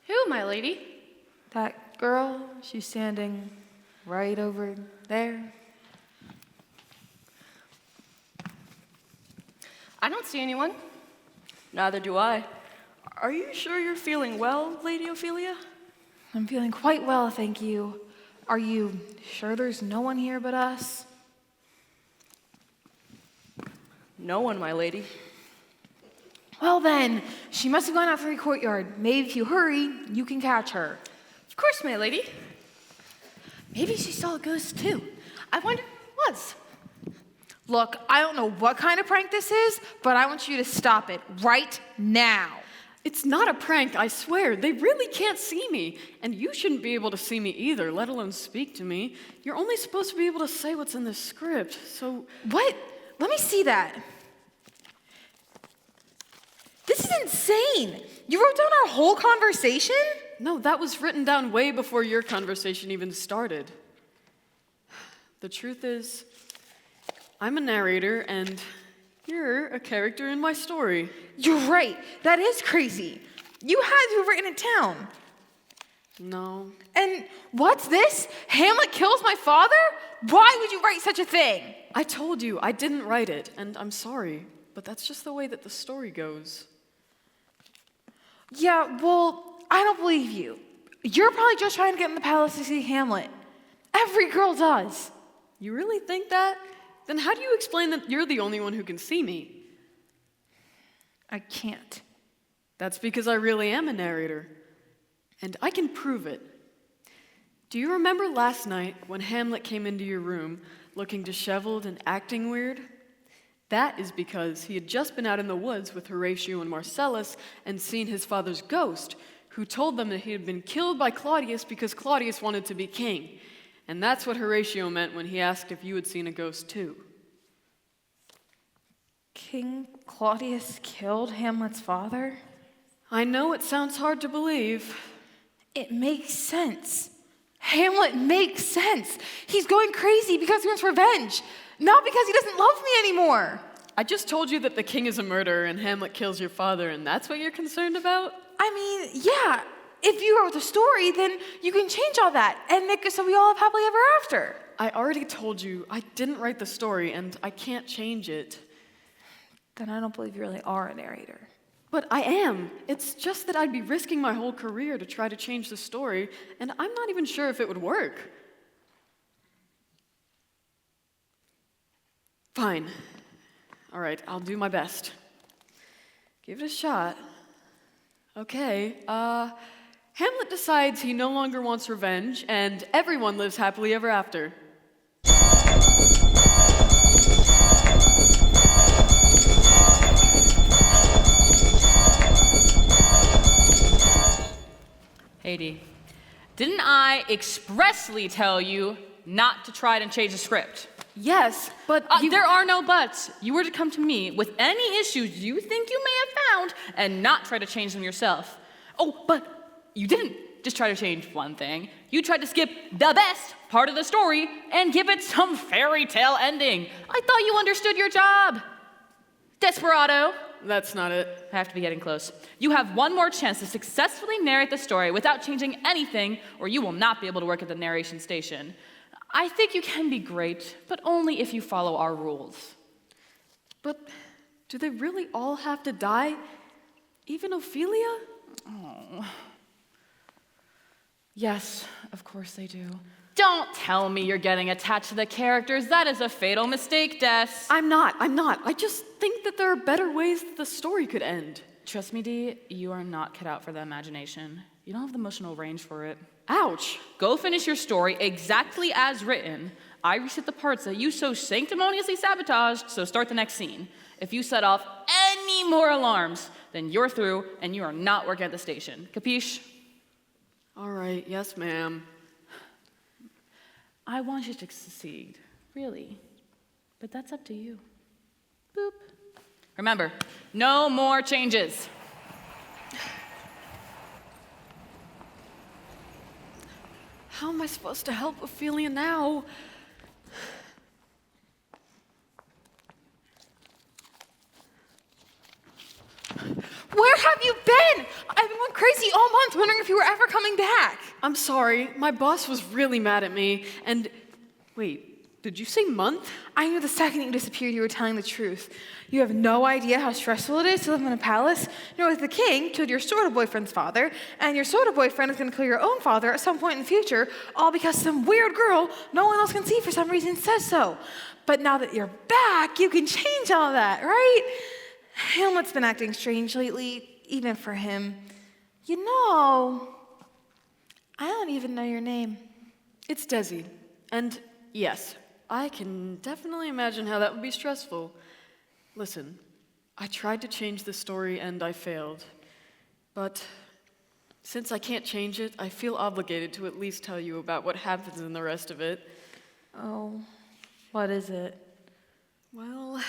who, my lady? That girl, she's standing right over there. I don't see anyone. Neither do I. Are you sure you're feeling well, Lady Ophelia? I'm feeling quite well, thank you. Are you sure there's no one here but us? No one, my lady. Well then, she must have gone out through the courtyard. Maybe if you hurry, you can catch her. Of course, my lady. Maybe she saw a ghost too. I wonder who it was. Look, I don't know what kind of prank this is, but I want you to stop it right now. It's not a prank, I swear. They really can't see me. And you shouldn't be able to see me either, let alone speak to me. You're only supposed to be able to say what's in the script, so... What? Let me see that. This is insane. You wrote down our whole conversation? No, that was written down way before your conversation even started. The truth is, I'm a narrator, and you're a character in my story. You're right. That is crazy. You had to have written it down. No. And what's this? Hamlet kills my father? Why would you write such a thing? I told you, I didn't write it, and I'm sorry, but that's just the way that the story goes. Yeah, well, I don't believe you. You're probably just trying to get in the palace to see Hamlet. Every girl does. You really think that? Then how do you explain that you're the only one who can see me? I can't. That's because I really am a narrator. And I can prove it. Do you remember last night when Hamlet came into your room looking disheveled and acting weird? That is because he had just been out in the woods with Horatio and Marcellus and seen his father's ghost, who told them that he had been killed by Claudius because Claudius wanted to be king. And that's what Horatio meant when he asked if you had seen a ghost too. King Claudius killed Hamlet's father? I know it sounds hard to believe. It makes sense. Hamlet makes sense. He's going crazy because he wants revenge, not because he doesn't love me anymore. I just told you that the king is a murderer and Hamlet kills your father, and that's what you're concerned about? I mean, yeah, if you wrote the story, then you can change all that and make it so we all have happily ever after. I already told you I didn't write the story, and I can't change it. Then I don't believe you really are a narrator. But I am. It's just that I'd be risking my whole career to try to change the story, and I'm not even sure if it would work. Fine. All right, I'll do my best. Give it a shot. Okay, Hamlet decides he no longer wants revenge, and everyone lives happily ever after. Haiti, didn't I expressly tell you not to try to change the script? Yes, but there are no buts. You were to come to me with any issues you think you may have found and not try to change them yourself. Oh, but you didn't just try to change one thing. You tried to skip the best part of the story and give it some fairy tale ending. I thought you understood your job. Desperado. That's not it. I have to be getting close. You have one more chance to successfully narrate the story without changing anything, or you will not be able to work at the narration station. I think you can be great, but only if you follow our rules. But do they really all have to die? Even Ophelia? Oh. Yes, of course they do. Don't tell me you're getting attached to the characters. That is a fatal mistake, Des. I'm not. I just think that there are better ways that the story could end. Trust me, Dee, you are not cut out for the imagination. You don't have the emotional range for it. Ouch. Go finish your story exactly as written. I reset the parts that you so sanctimoniously sabotaged, so start the next scene. If you set off any more alarms, then you're through and you are not working at the station. Capiche? All right, yes, ma'am. I want you to succeed, really. But that's up to you. Boop. Remember, no more changes. How am I supposed to help Ophelia now? Where have you been? I've been going crazy all month wondering if you were ever coming back. I'm sorry. My boss was really mad at me. And wait, did you say month? I knew the second you disappeared you were telling the truth. You have no idea how stressful it is to live in a palace. You know, as the king killed your sort of boyfriend's father, and your sort of boyfriend is going to kill your own father at some point in the future, all because some weird girl no one else can see for some reason says so. But now that you're back, you can change all that, right? Hamlet's been acting strange lately, even for him. You know, I don't even know your name. It's Desi. And yes, I can definitely imagine how that would be stressful. Listen, I tried to change the story and I failed. But since I can't change it, I feel obligated to at least tell you about what happens in the rest of it. Oh, what is it? Well,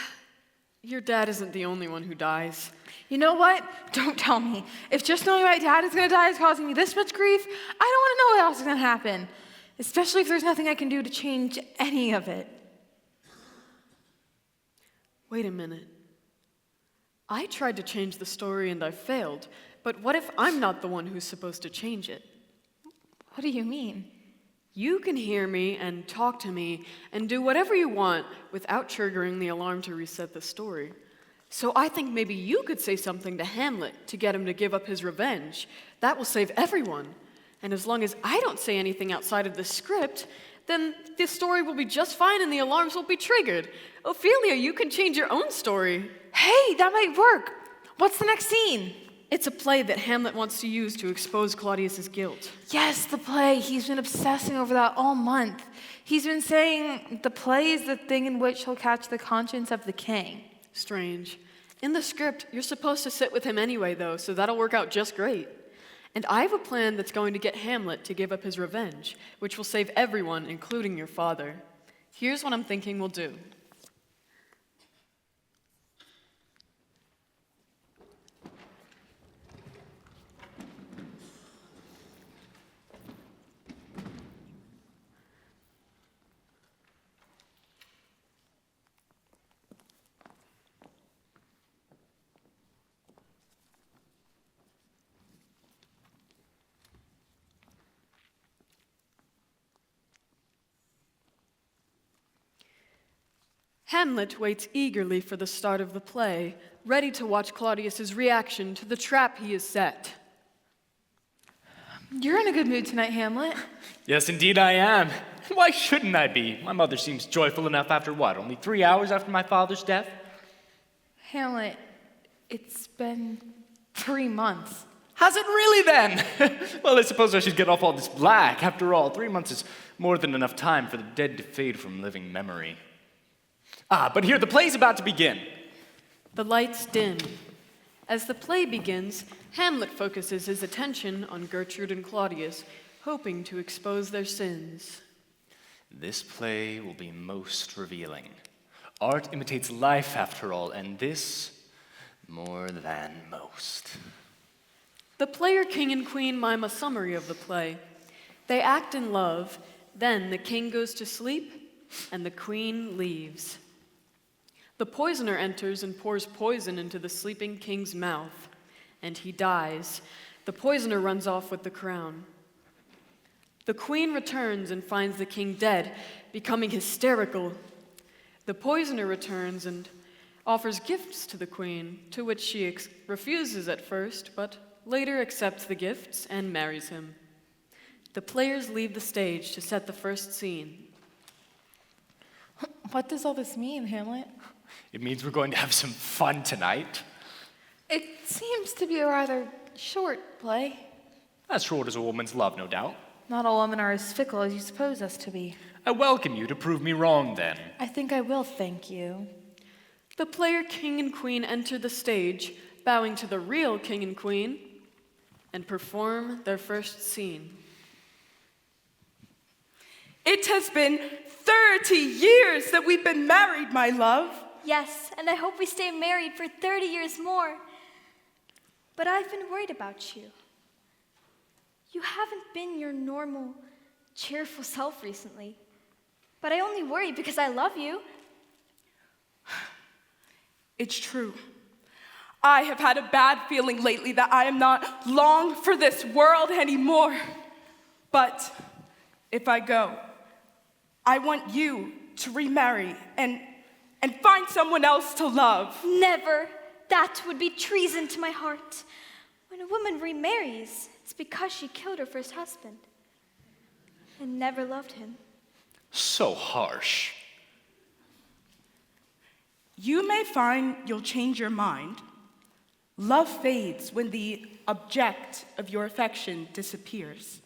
your dad isn't the only one who dies. You know what? Don't tell me. If just knowing my dad is going to die is causing me this much grief, I don't want to know what else is going to happen. Especially if there's nothing I can do to change any of it. Wait a minute. I tried to change the story and I failed, but what if I'm not the one who's supposed to change it? What do you mean? You can hear me and talk to me and do whatever you want without triggering the alarm to reset the story. So I think maybe you could say something to Hamlet to get him to give up his revenge. That will save everyone. And as long as I don't say anything outside of the script, then this story will be just fine and the alarms won't be triggered. Ophelia, you can change your own story. Hey, that might work. What's the next scene? It's a play that Hamlet wants to use to expose Claudius's guilt. Yes, the play. He's been obsessing over that all month. He's been saying the play is the thing in which he'll catch the conscience of the king. Strange. In the script, you're supposed to sit with him anyway, though, so that'll work out just great. And I have a plan that's going to get Hamlet to give up his revenge, which will save everyone, including your father. Here's what I'm thinking we'll do. Hamlet waits eagerly for the start of the play, ready to watch Claudius's reaction to the trap he has set. You're in a good mood tonight, Hamlet. Yes, indeed I am. Why shouldn't I be? My mother seems joyful enough after what, only 3 hours after my father's death? Hamlet, it's been 3 months. Has it really then? Well, I suppose I should get off all this black. After all, 3 months is more than enough time for the dead to fade from living memory. But here, the play's about to begin. The lights dim. As the play begins, Hamlet focuses his attention on Gertrude and Claudius, hoping to expose their sins. This play will be most revealing. Art imitates life, after all, and this more than most. The player king and queen mime a summary of the play. They act in love, then the king goes to sleep, and the queen leaves. The poisoner enters and pours poison into the sleeping king's mouth, and he dies. The poisoner runs off with the crown. The queen returns and finds the king dead, becoming hysterical. The poisoner returns and, offers gifts to the queen, to which she refuses at first, but later accepts the gifts and marries him. The players leave the stage to set the first scene. What does all this mean, Hamlet? It means we're going to have some fun tonight. It seems to be a rather short play. As short as a woman's love, no doubt. Not all women are as fickle as you suppose us to be. I welcome you to prove me wrong, then. I think I will, thank you. The player king and queen enter the stage, bowing to the real king and queen, and perform their first scene. It has been 30 years that we've been married, my love. Yes, and I hope we stay married for 30 years more. But I've been worried about you. You haven't been your normal, cheerful self recently. But I only worry because I love you. It's true. I have had a bad feeling lately that I am not long for this world anymore. But if I go, I want you to remarry and find someone else to love. Never. That would be treason to my heart. When a woman remarries, it's because she killed her first husband and never loved him. So harsh. You may find you'll change your mind. Love fades when the object of your affection disappears.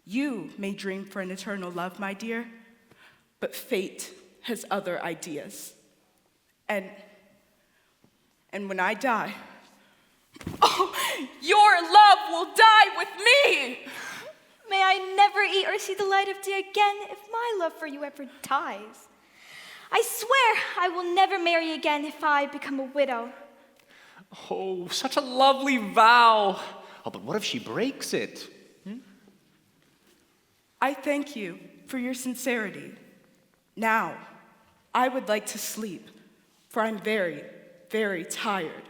You may dream for an eternal love, my dear, but fate has other ideas. And when I die, your love will die with me! May I never eat or see the light of day again if my love for you ever dies. I swear I will never marry again if I become a widow. Oh, such a lovely vow. Oh, but what if she breaks it? I thank you for your sincerity. Now, I would like to sleep, for I'm very, very tired.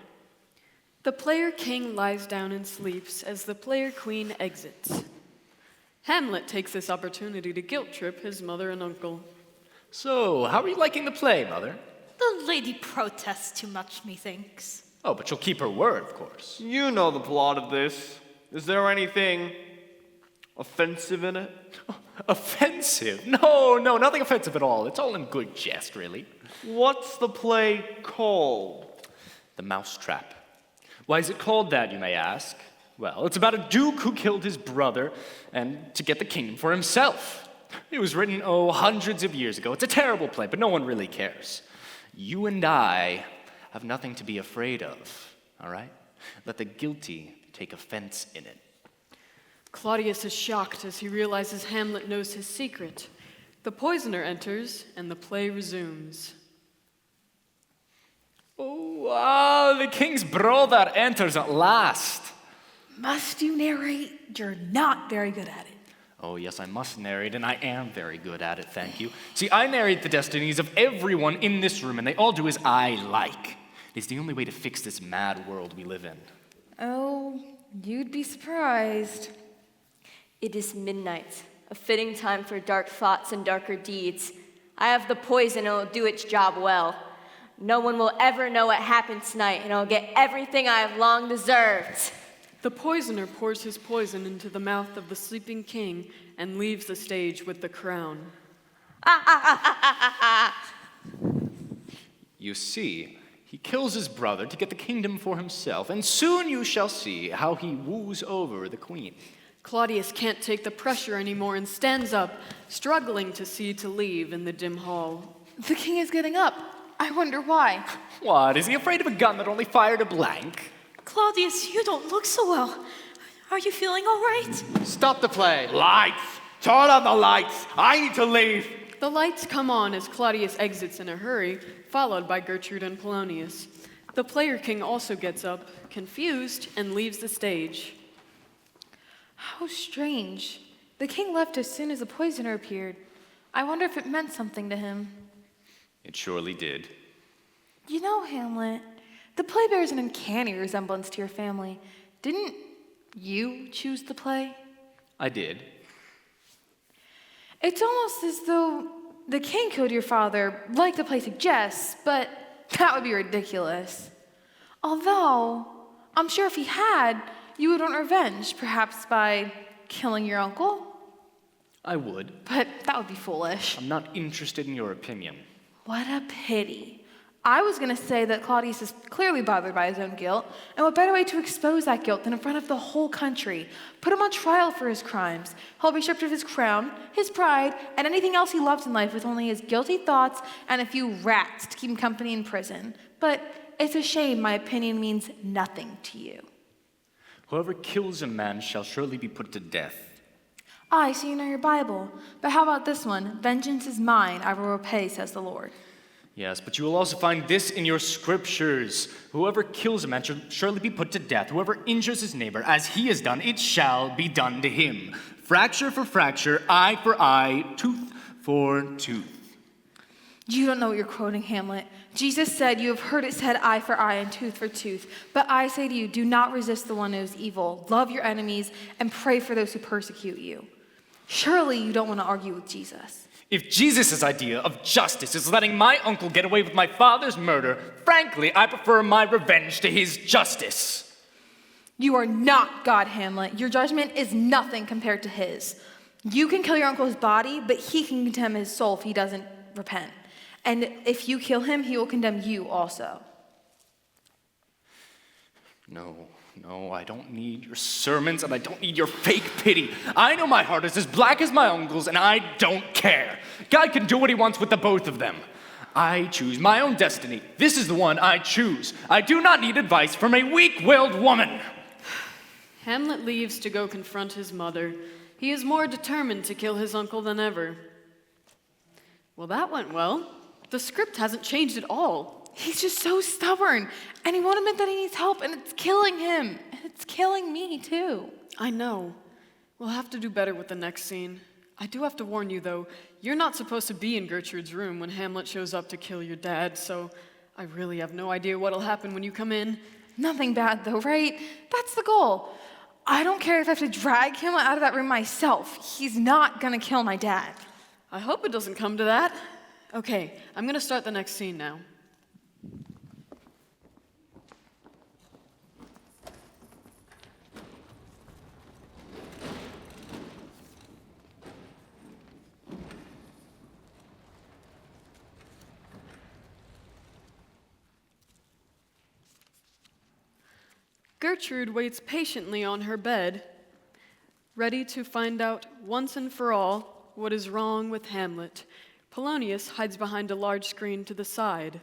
The player king lies down and sleeps as the player queen exits. Hamlet takes this opportunity to guilt trip his mother and uncle. So, how are you liking the play, Mother? The lady protests too much, methinks. Oh, but she'll keep her word, of course. You know the plot of this. Is there anything offensive in it? Offensive? No, nothing offensive at all. It's all in good jest, really. What's the play called? The Mousetrap. Why is it called that, you may ask? Well, it's about a duke who killed his brother and to get the kingdom for himself. It was written, hundreds of years ago. It's a terrible play, but no one really cares. You and I have nothing to be afraid of, all right? Let the guilty take offense in it. Claudius is shocked as he realizes Hamlet knows his secret. The poisoner enters, and the play resumes. Oh, the king's brother enters at last. Must you narrate? You're not very good at it. Oh, yes, I must narrate, and I am very good at it, thank you. See, I narrate the destinies of everyone in this room, and they all do as I like. It's the only way to fix this mad world we live in. Oh, you'd be surprised. It is midnight, a fitting time for dark thoughts and darker deeds. I have the poison, and it'll do its job well. No one will ever know what happened tonight, and I'll get everything I have long deserved. The poisoner pours his poison into the mouth of the sleeping king and leaves the stage with the crown. You see, he kills his brother to get the kingdom for himself, and soon you shall see how he woos over the queen. Claudius can't take the pressure anymore and stands up, struggling to see to leave in the dim hall. The king is getting up. I wonder why. What, is he afraid of a gun that only fired a blank? Claudius, you don't look so well. Are you feeling all right? Stop the play. Lights! Turn on the lights! I need to leave! The lights come on as Claudius exits in a hurry, followed by Gertrude and Polonius. The player king also gets up, confused, and leaves the stage. How strange. The king left as soon as the poisoner appeared. I wonder if it meant something to him. It surely did. You know, Hamlet, the play bears an uncanny resemblance to your family. Didn't you choose the play? I did. It's almost as though the king killed your father, like the play suggests, but That would be ridiculous. Although, I'm sure if he had, you would want revenge, perhaps by killing your uncle. I would. But that would be foolish. I'm not interested in your opinion. What a pity. I was going to say that Claudius is clearly bothered by his own guilt, and what better way to expose that guilt than in front of the whole country? Put him on trial for his crimes. He'll be stripped of his crown, his pride, and anything else he loved in life with only his guilty thoughts and a few rats to keep him company in prison. But it's a shame my opinion means nothing to you. Whoever kills a man shall surely be put to death. Aye, so you know your Bible. But how about this one? Vengeance is mine, I will repay, says the Lord. Yes, but you will also find this in your scriptures. Whoever kills a man shall surely be put to death. Whoever injures his neighbor, as he has done, it shall be done to him. Fracture for fracture, eye for eye, tooth for tooth. You don't know what you're quoting, Hamlet. Jesus said, you have heard it said eye for eye and tooth for tooth. But I say to you, do not resist the one who is evil. Love your enemies and pray for those who persecute you. Surely you don't want to argue with Jesus. If Jesus' idea of justice is letting my uncle get away with my father's murder, frankly, I prefer my revenge to his justice. You are not God, Hamlet. Your judgment is nothing compared to his. You can kill your uncle's body, but he can condemn his soul if he doesn't repent. And if you kill him, he will condemn you also. No, I don't need your sermons and I don't need your fake pity. I know my heart is as black as my uncle's and I don't care. God can do what he wants with the both of them. I choose my own destiny. This is the one I choose. I do not need advice from a weak-willed woman. Hamlet leaves to go confront his mother. He is more determined to kill his uncle than ever. Well, that went well. The script hasn't changed at all. He's just so stubborn, and he won't admit that he needs help, and it's killing him. And it's killing me, too. I know. We'll have to do better with the next scene. I do have to warn you, though, you're not supposed to be in Gertrude's room when Hamlet shows up to kill your dad, so I really have no idea what'll happen when you come in. Nothing bad, though, right? That's the goal. I don't care if I have to drag him out of that room myself. He's not gonna kill my dad. I hope it doesn't come to that. Okay, I'm gonna start the next scene now. Gertrude waits patiently on her bed, ready to find out once and for all what is wrong with Hamlet. Polonius hides behind a large screen to the side.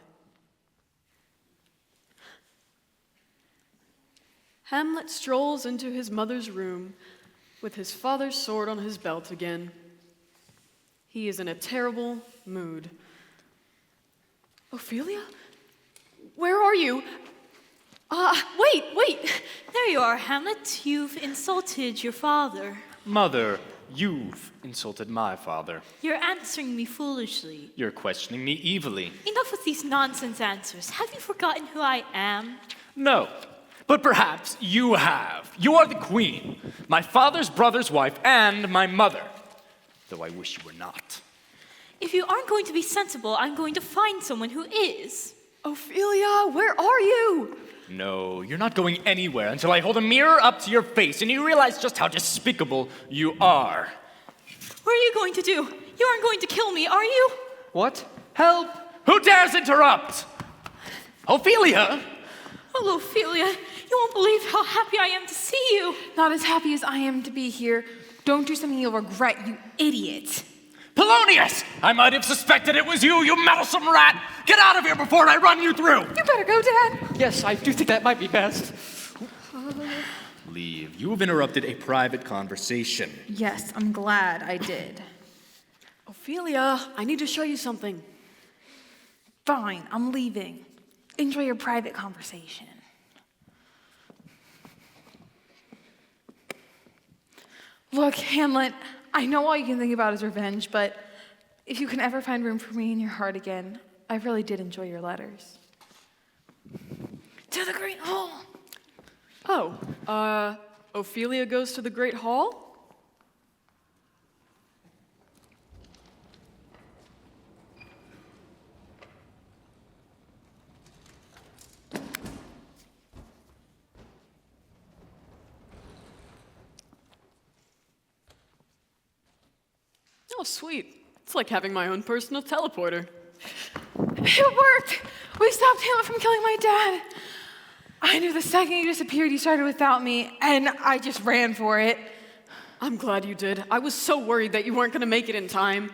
Hamlet strolls into his mother's room with his father's sword on his belt again. He is in a terrible mood. Ophelia? Where are you? Wait! There you are, Hamlet. You've insulted your father. Mother, you've insulted my father. You're answering me foolishly. You're questioning me evilly. Enough with these nonsense answers. Have you forgotten who I am? No, but perhaps you have. You are the queen, my father's brother's wife, and my mother. Though I wish you were not. If you aren't going to be sensible, I'm going to find someone who is. Ophelia, where are you? No, you're not going anywhere until I hold a mirror up to your face and you realize just how despicable you are. What are you going to do? You aren't going to kill me, are you? What? Help! Who dares interrupt? Ophelia! Oh, Ophelia, you won't believe how happy I am to see you. Not as happy as I am to be here. Don't do something you'll regret, you idiot. Polonius! I might have suspected it was you, you meddlesome rat! Get out of here before I run you through! You better go, Dad. Yes, I do think that might be best. Leave. You have interrupted a private conversation. Yes, I'm glad I did. Ophelia, I need to show you something. Fine, I'm leaving. Enjoy your private conversation. Look, Hamlet, I know all you can think about is revenge, but if you can ever find room for me in your heart again, I really did enjoy your letters. To the Great Hall! Oh, Ophelia goes to the Great Hall? Oh, sweet. It's like having my own personal teleporter. It worked! We stopped Hamlet from killing my dad. I knew the second you disappeared, you started without me, and I just ran for it. I'm glad you did. I was so worried that you weren't going to make it in time.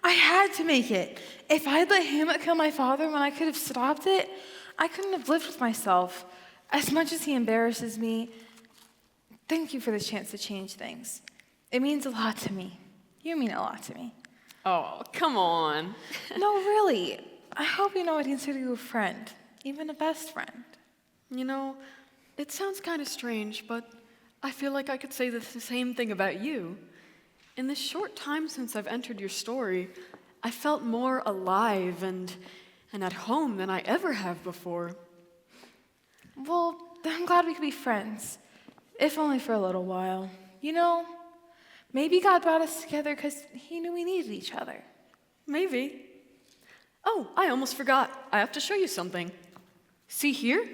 I had to make it. If I had let Hamlet kill my father when I could have stopped it, I couldn't have lived with myself. As much as he embarrasses me, thank you for this chance to change things. It means a lot to me. You mean a lot to me. Oh, come on. No, really. I hope you know I consider you a friend, even a best friend. You know, it sounds kind of strange, but I feel like I could say the same thing about you. In this short time since I've entered your story, I felt more alive and at home than I ever have before. Well, I'm glad we could be friends, if only for a little while. You know, maybe God brought us together because he knew we needed each other. Maybe. Oh, I almost forgot. I have to show you something. See here?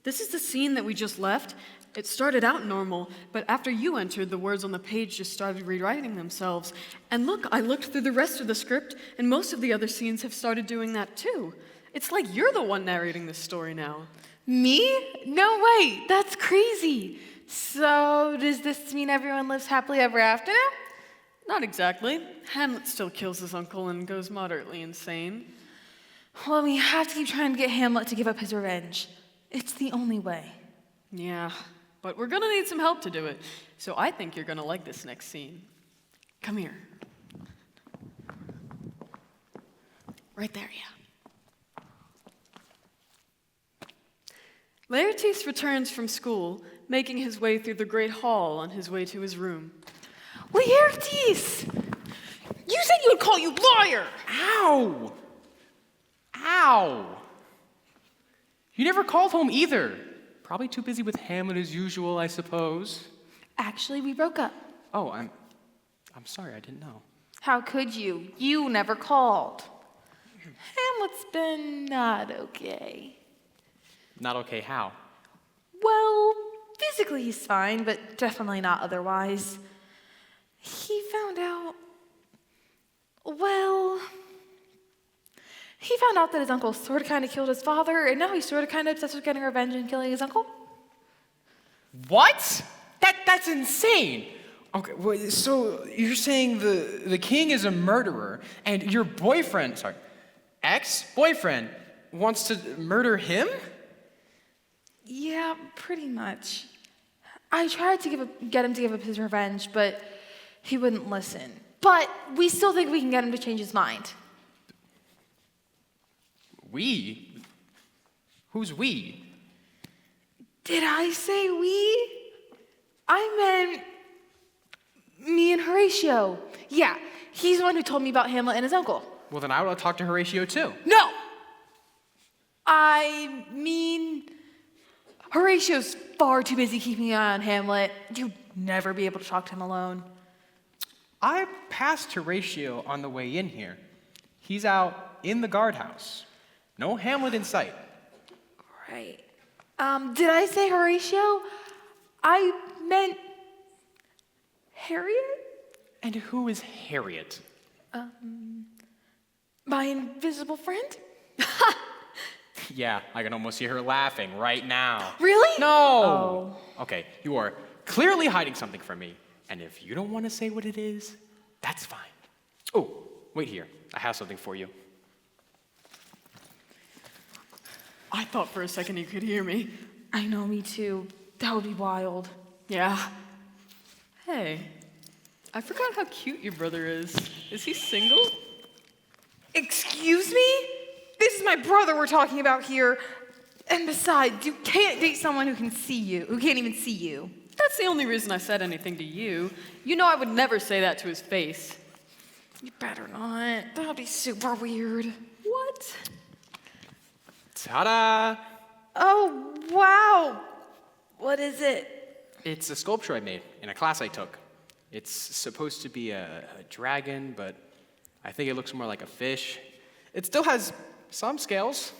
This is the scene that we just left. It started out normal, but after you entered, the words on the page just started rewriting themselves. And look, I looked through the rest of the script, and most of the other scenes have started doing that too. It's like you're the one narrating this story now. Me? No way, that's crazy. So does this mean everyone lives happily ever after now? Not exactly. Hamlet still kills his uncle and goes moderately insane. Well, we have to keep trying to get Hamlet to give up his revenge. It's the only way. Yeah, but we're gonna need some help to do it. So I think you're gonna like this next scene. Come here. Right there, yeah. Laertes returns from school, making his way through the great hall on his way to his room. Laertes! You said you would call you lawyer! Ow! Ow! You never called home either. Probably too busy with Hamlet as usual, I suppose. Actually, we broke up. Oh, I'm sorry, I didn't know. How could you? You never called. Hamlet's been not okay. Not okay, how? Well, physically he's fine, but definitely not otherwise. He found out that his uncle sort of kind of killed his father, and now he's sort of kind of obsessed with getting revenge and killing his uncle. What? That's insane. Okay, well, so you're saying the king is a murderer, and your ex-boyfriend wants to murder him? Yeah, pretty much. I tried to get him to give up his revenge, but he wouldn't listen. But we still think we can get him to change his mind. We? Who's we? Did I say we? I meant me and Horatio. Yeah, he's the one who told me about Hamlet and his uncle. Well, then I would talk to Horatio too. No! I mean, Horatio's far too busy keeping an eye on Hamlet. You'd never be able to talk to him alone. I passed Horatio on the way in here. He's out in the guardhouse. No Hamlet in sight. Right. Did I say Horatio? I meant Harriet? And who is Harriet? My invisible friend? Yeah, I can almost hear her laughing right now. Really? No! Oh. Okay, you are clearly hiding something from me. And if you don't want to say what it is, that's fine. Oh, wait here. I have something for you. I thought for a second you could hear me. I know, me too. That would be wild. Yeah. Hey, I forgot how cute your brother is. Is he single? Excuse me? This is my brother we're talking about here. And besides, you can't date someone who can't even see you. That's the only reason I said anything to you. You know I would never say that to his face. You better not. That would be super weird. What? Ta-da! Oh, wow. What is it? It's a sculpture I made in a class I took. It's supposed to be a dragon, but I think it looks more like a fish. It still has some scales.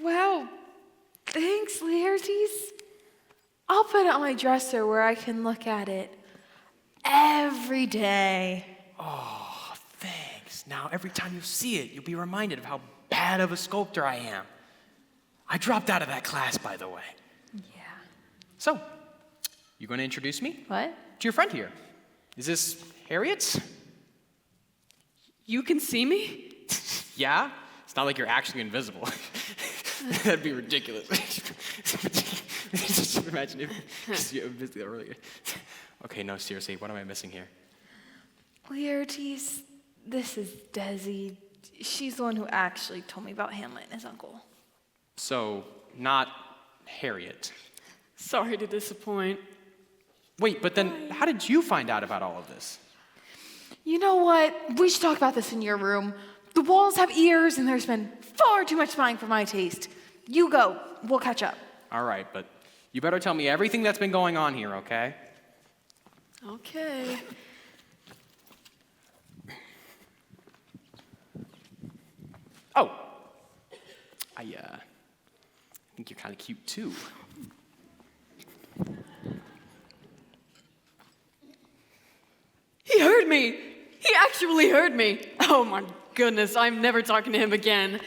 Wow. Thanks, Laertes. I'll put it on my dresser where I can look at it every day. Oh, thanks. Now, every time you see it, you'll be reminded of how bad of a sculptor I am. I dropped out of that class, by the way. Yeah. So, you going to introduce me What? to your friend here? Is this Harriet? You can see me? Yeah? It's not like you're actually invisible. That'd be ridiculous. Just imagine if you were invisible earlier. Okay, no, seriously, what am I missing here? Laertes, this is Desi. She's the one who actually told me about Hamlet and his uncle. So, not Harriet. Sorry to disappoint. Wait, but then how did you find out about all of this? You know what? We should talk about this in your room. The walls have ears, and there's been far too much spying for my taste. You go. We'll catch up. All right, but you better tell me everything that's been going on here, okay? Okay. Oh, I think you're kind of cute too. He heard me! He actually heard me! Oh my goodness, I'm never talking to him again.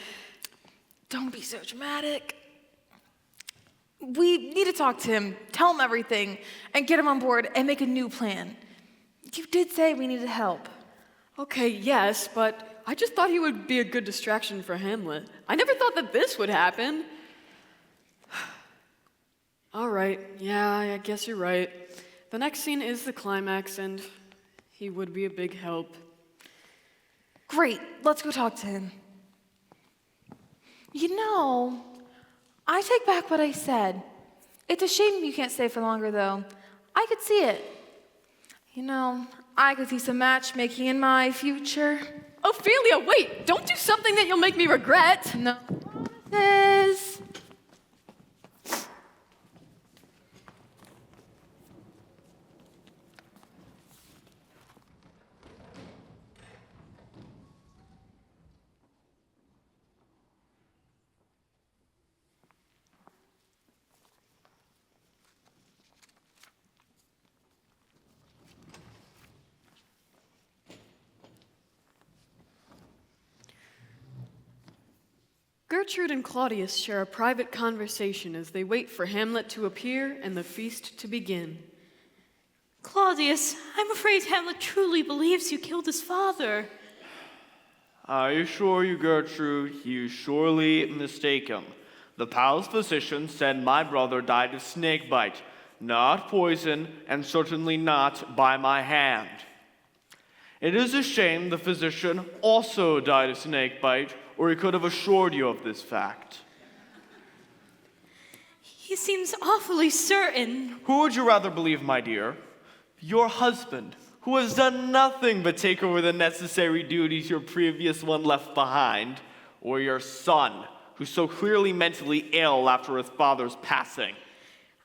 Don't be so dramatic. We need to talk to him, tell him everything, and get him on board and make a new plan. You did say we needed help. Okay, yes, but I just thought he would be a good distraction for Hamlet. I never thought that this would happen. All right, yeah, I guess you're right. The next scene is the climax, and he would be a big help. Great, let's go talk to him. You know, I take back what I said. It's a shame you can't stay for longer, though. I could see it. You know, I could see some matchmaking in my future. Ophelia, wait! Don't do something that you'll make me regret! No promises. Gertrude and Claudius share a private conversation as they wait for Hamlet to appear and the feast to begin. Claudius, I'm afraid Hamlet truly believes you killed his father. I assure you, Gertrude, you surely mistaken. The palace physician said my brother died of snake bite, not poison, and certainly not by my hand. It is a shame the physician also died of snake bite, or he could have assured you of this fact. He seems awfully certain. Who would you rather believe, my dear? Your husband, who has done nothing but take over the necessary duties your previous one left behind, or your son, who's so clearly mentally ill after his father's passing?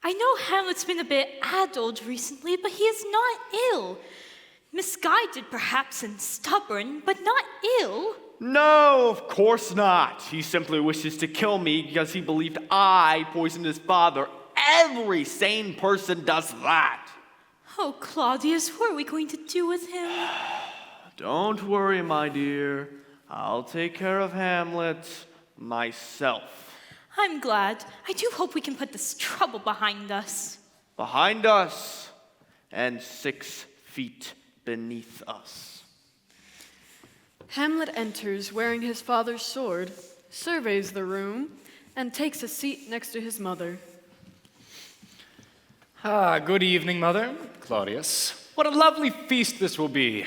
I know Hamlet's been a bit addled recently, but he is not ill. Misguided, perhaps, and stubborn, but not ill. No, of course not. He simply wishes to kill me because he believed I poisoned his father. Every sane person does that. Oh, Claudius, what are we going to do with him? Don't worry, my dear. I'll take care of Hamlet myself. I'm glad. I do hope we can put this trouble behind us. Behind us and 6 feet beneath us. Hamlet enters wearing his father's sword, surveys the room, and takes a seat next to his mother. Good evening, Mother. Claudius. What a lovely feast this will be.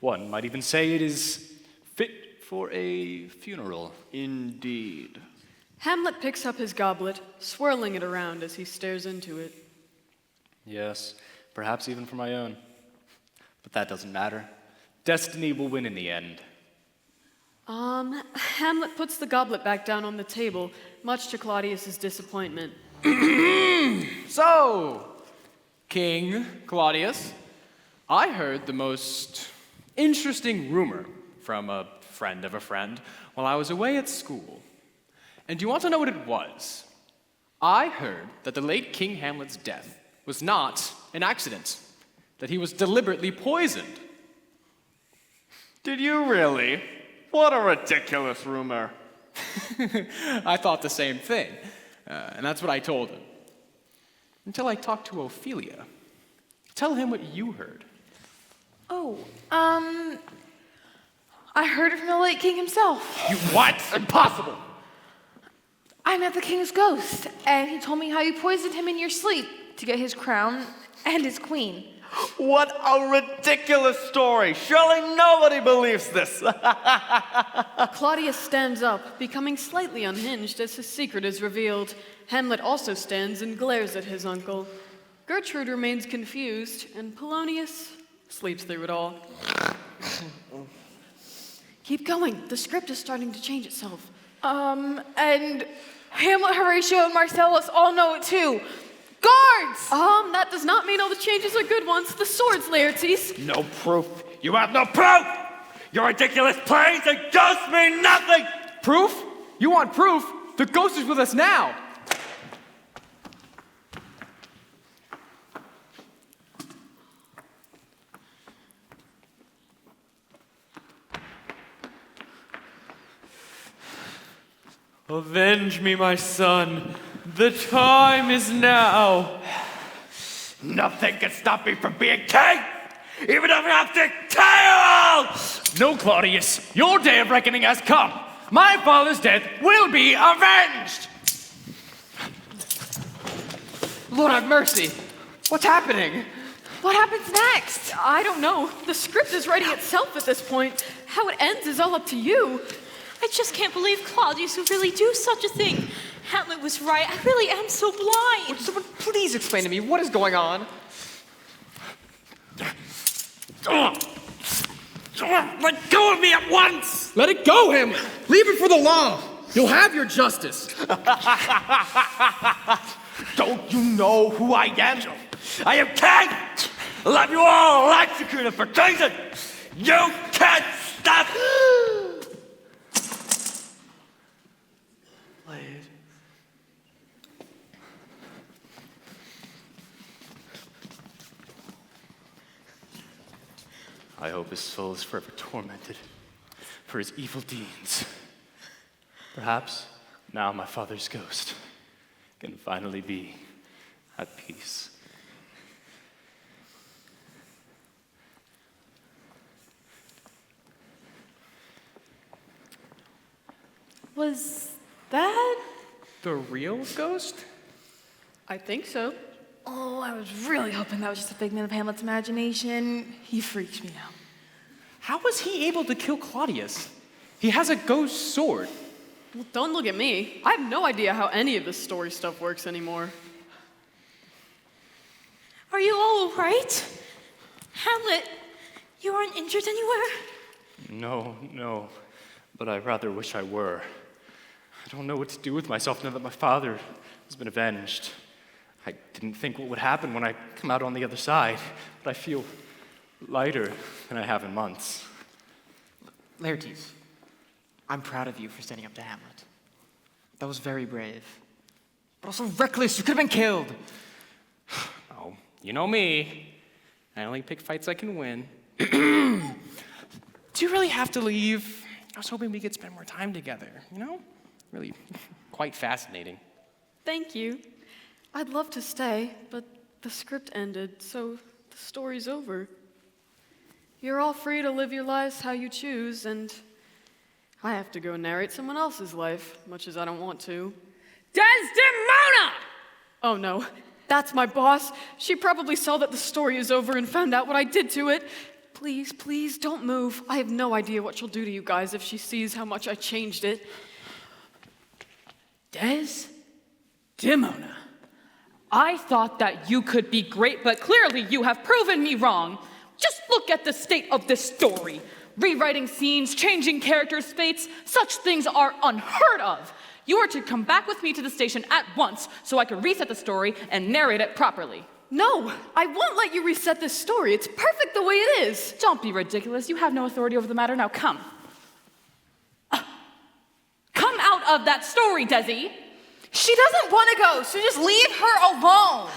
One might even say it is fit for a funeral. Indeed. Hamlet picks up his goblet, swirling it around as he stares into it. Yes, perhaps even for my own. But that doesn't matter. Destiny will win in the end. Hamlet puts the goblet back down on the table, much to Claudius's disappointment. So, King Claudius, I heard the most interesting rumor from a friend of a friend while I was away at school. And do you want to know what it was? I heard that the late King Hamlet's death was not an accident, that he was deliberately poisoned. Did you really? What a ridiculous rumor. I thought the same thing, and that's what I told him. Until I talked to Ophelia. Tell him what you heard. Oh, I heard it from the late king himself. You what? Impossible! I met the king's ghost, and he told me how you poisoned him in your sleep to get his crown and his queen. What a ridiculous story! Surely nobody believes this! Claudius stands up, becoming slightly unhinged as his secret is revealed. Hamlet also stands and glares at his uncle. Gertrude remains confused, and Polonius sleeps through it all. Keep going. The script is starting to change itself. And Hamlet, Horatio, and Marcellus all know it too. Guards! That does not mean all the changes are good ones. The swords, Laertes. No proof. You have no proof! Your ridiculous plays and ghosts mean nothing! Proof? You want proof? The ghost is with us now. Avenge me, my son. The time is now. Nothing can stop me from being king! Even if I have to kill! No, Claudius, your day of reckoning has come. My father's death will be avenged! Lord have mercy. What's happening? What happens next? I don't know. The script is writing itself at this point. How it ends is all up to you. I just can't believe Claudius would really do such a thing. Hamlet was right. I really am so blind. Would someone please explain to me what is going on? Let go of me at once! Let it go, Hamlet. Leave it for the law. You'll have your justice. Don't you know who I am? I am king! I'll have you all executed for treason! You can't stop! I hope his soul is forever tormented for his evil deeds. Perhaps now my father's ghost can finally be at peace. Was that? The real ghost? I think so. Oh, I was really hoping that was just a figment of Hamlet's imagination. He freaks me out. How was he able to kill Claudius? He has a ghost sword. Well, don't look at me. I have no idea how any of this story stuff works anymore. Are you all right? Hamlet, you aren't injured anywhere? No, but I rather wish I were. I don't know what to do with myself now that my father has been avenged. I didn't think what would happen when I come out on the other side, but I feel lighter than I have in months. Laertes, I'm proud of you for standing up to Hamlet. That was very brave. But also reckless, you could have been killed. Oh, you know me. I only pick fights I can win. Do you really have to leave? I was hoping we could spend more time together, you know? Really quite fascinating. Thank you. I'd love to stay, but the script ended, so the story's over. You're all free to live your lives how you choose, and I have to go narrate someone else's life, much as I don't want to. Desdemona! Oh no, that's my boss. She probably saw that the story is over and found out what I did to it. Please, don't move. I have no idea what she'll do to you guys if she sees how much I changed it. Desdemona. I thought that you could be great, but clearly you have proven me wrong. Just look at the state of this story. Rewriting scenes, changing characters' fates, such things are unheard of. You are to come back with me to the station at once so I can reset the story and narrate it properly. No, I won't let you reset this story. It's perfect the way it is. Don't be ridiculous. You have no authority over the matter. Now come. Come out of that story, Desi. She doesn't want to go, so just leave her alone.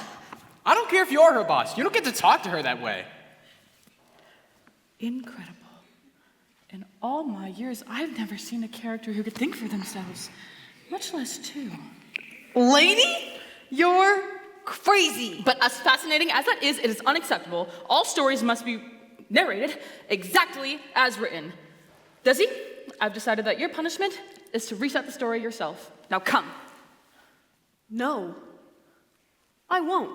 I don't care if you're her boss. You don't get to talk to her that way. Incredible. all my years, I've never seen a character who could think for themselves, much less two. Lady, you're crazy. But as fascinating as that is, it is unacceptable. All stories must be narrated exactly as written. Desi, I've decided that your punishment is to reset the story yourself. Now come. No, I won't.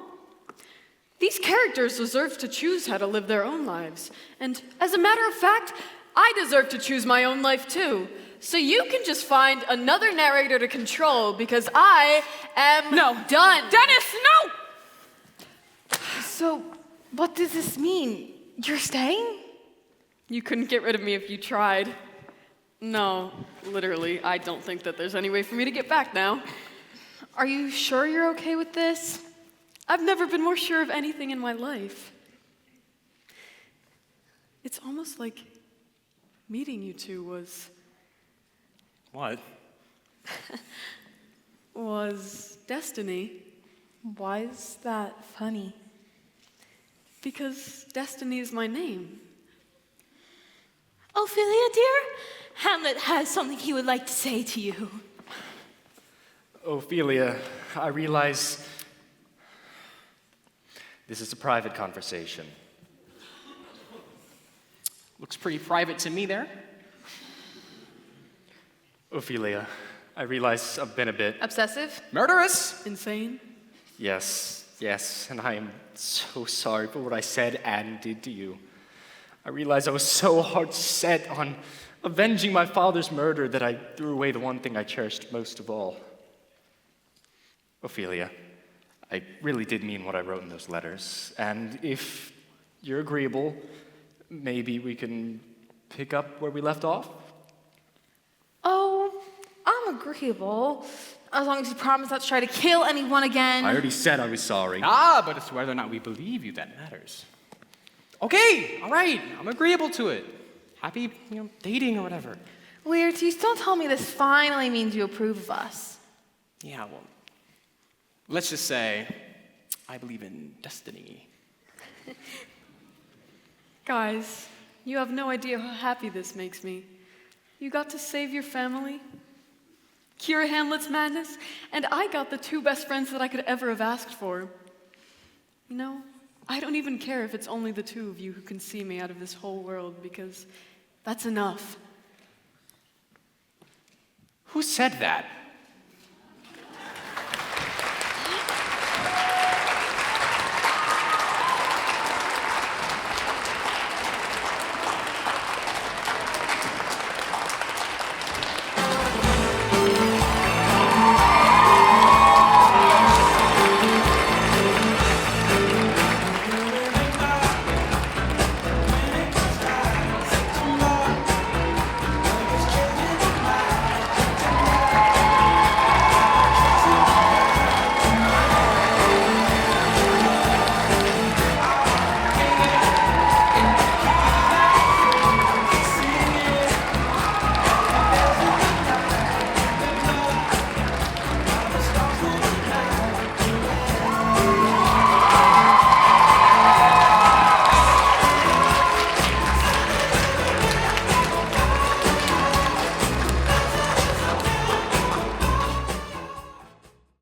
These characters deserve to choose how to live their own lives. And as a matter of fact, I deserve to choose my own life too. So you can just find another narrator to control because I am done. Dennis, no! So, what does this mean? You're staying? You couldn't get rid of me if you tried. No, literally, I don't think that there's any way for me to get back now. Are you sure you're okay with this? I've never been more sure of anything in my life. It's almost like meeting you two was What? destiny. Why is that funny? Because destiny is my name. Ophelia, dear, Hamlet has something he would like to say to you. Ophelia, I realize this is a private conversation. Looks pretty private to me there. Ophelia, I realize I've been a bit Obsessive? Murderous? Insane? Yes, and I am so sorry for what I said and did to you. I realize I was so hard set on avenging my father's murder that I threw away the one thing I cherished most of all. Ophelia, I really did mean what I wrote in those letters, and if you're agreeable, maybe we can pick up where we left off? Oh, I'm agreeable. As long as you promise not to try to kill anyone again. I already said I was sorry. But it's whether or not we believe you that matters. Okay, all right, I'm agreeable to it. Happy, dating or whatever. Laertes, don't tell me this finally means you approve of us. Yeah, well, let's just say I believe in destiny. Guys, you have no idea how happy this makes me. You got to save your family, cure Hamlet's madness, and I got the two best friends that I could ever have asked for. You know, I don't even care if it's only the two of you who can see me out of this whole world, because that's enough. Who said that?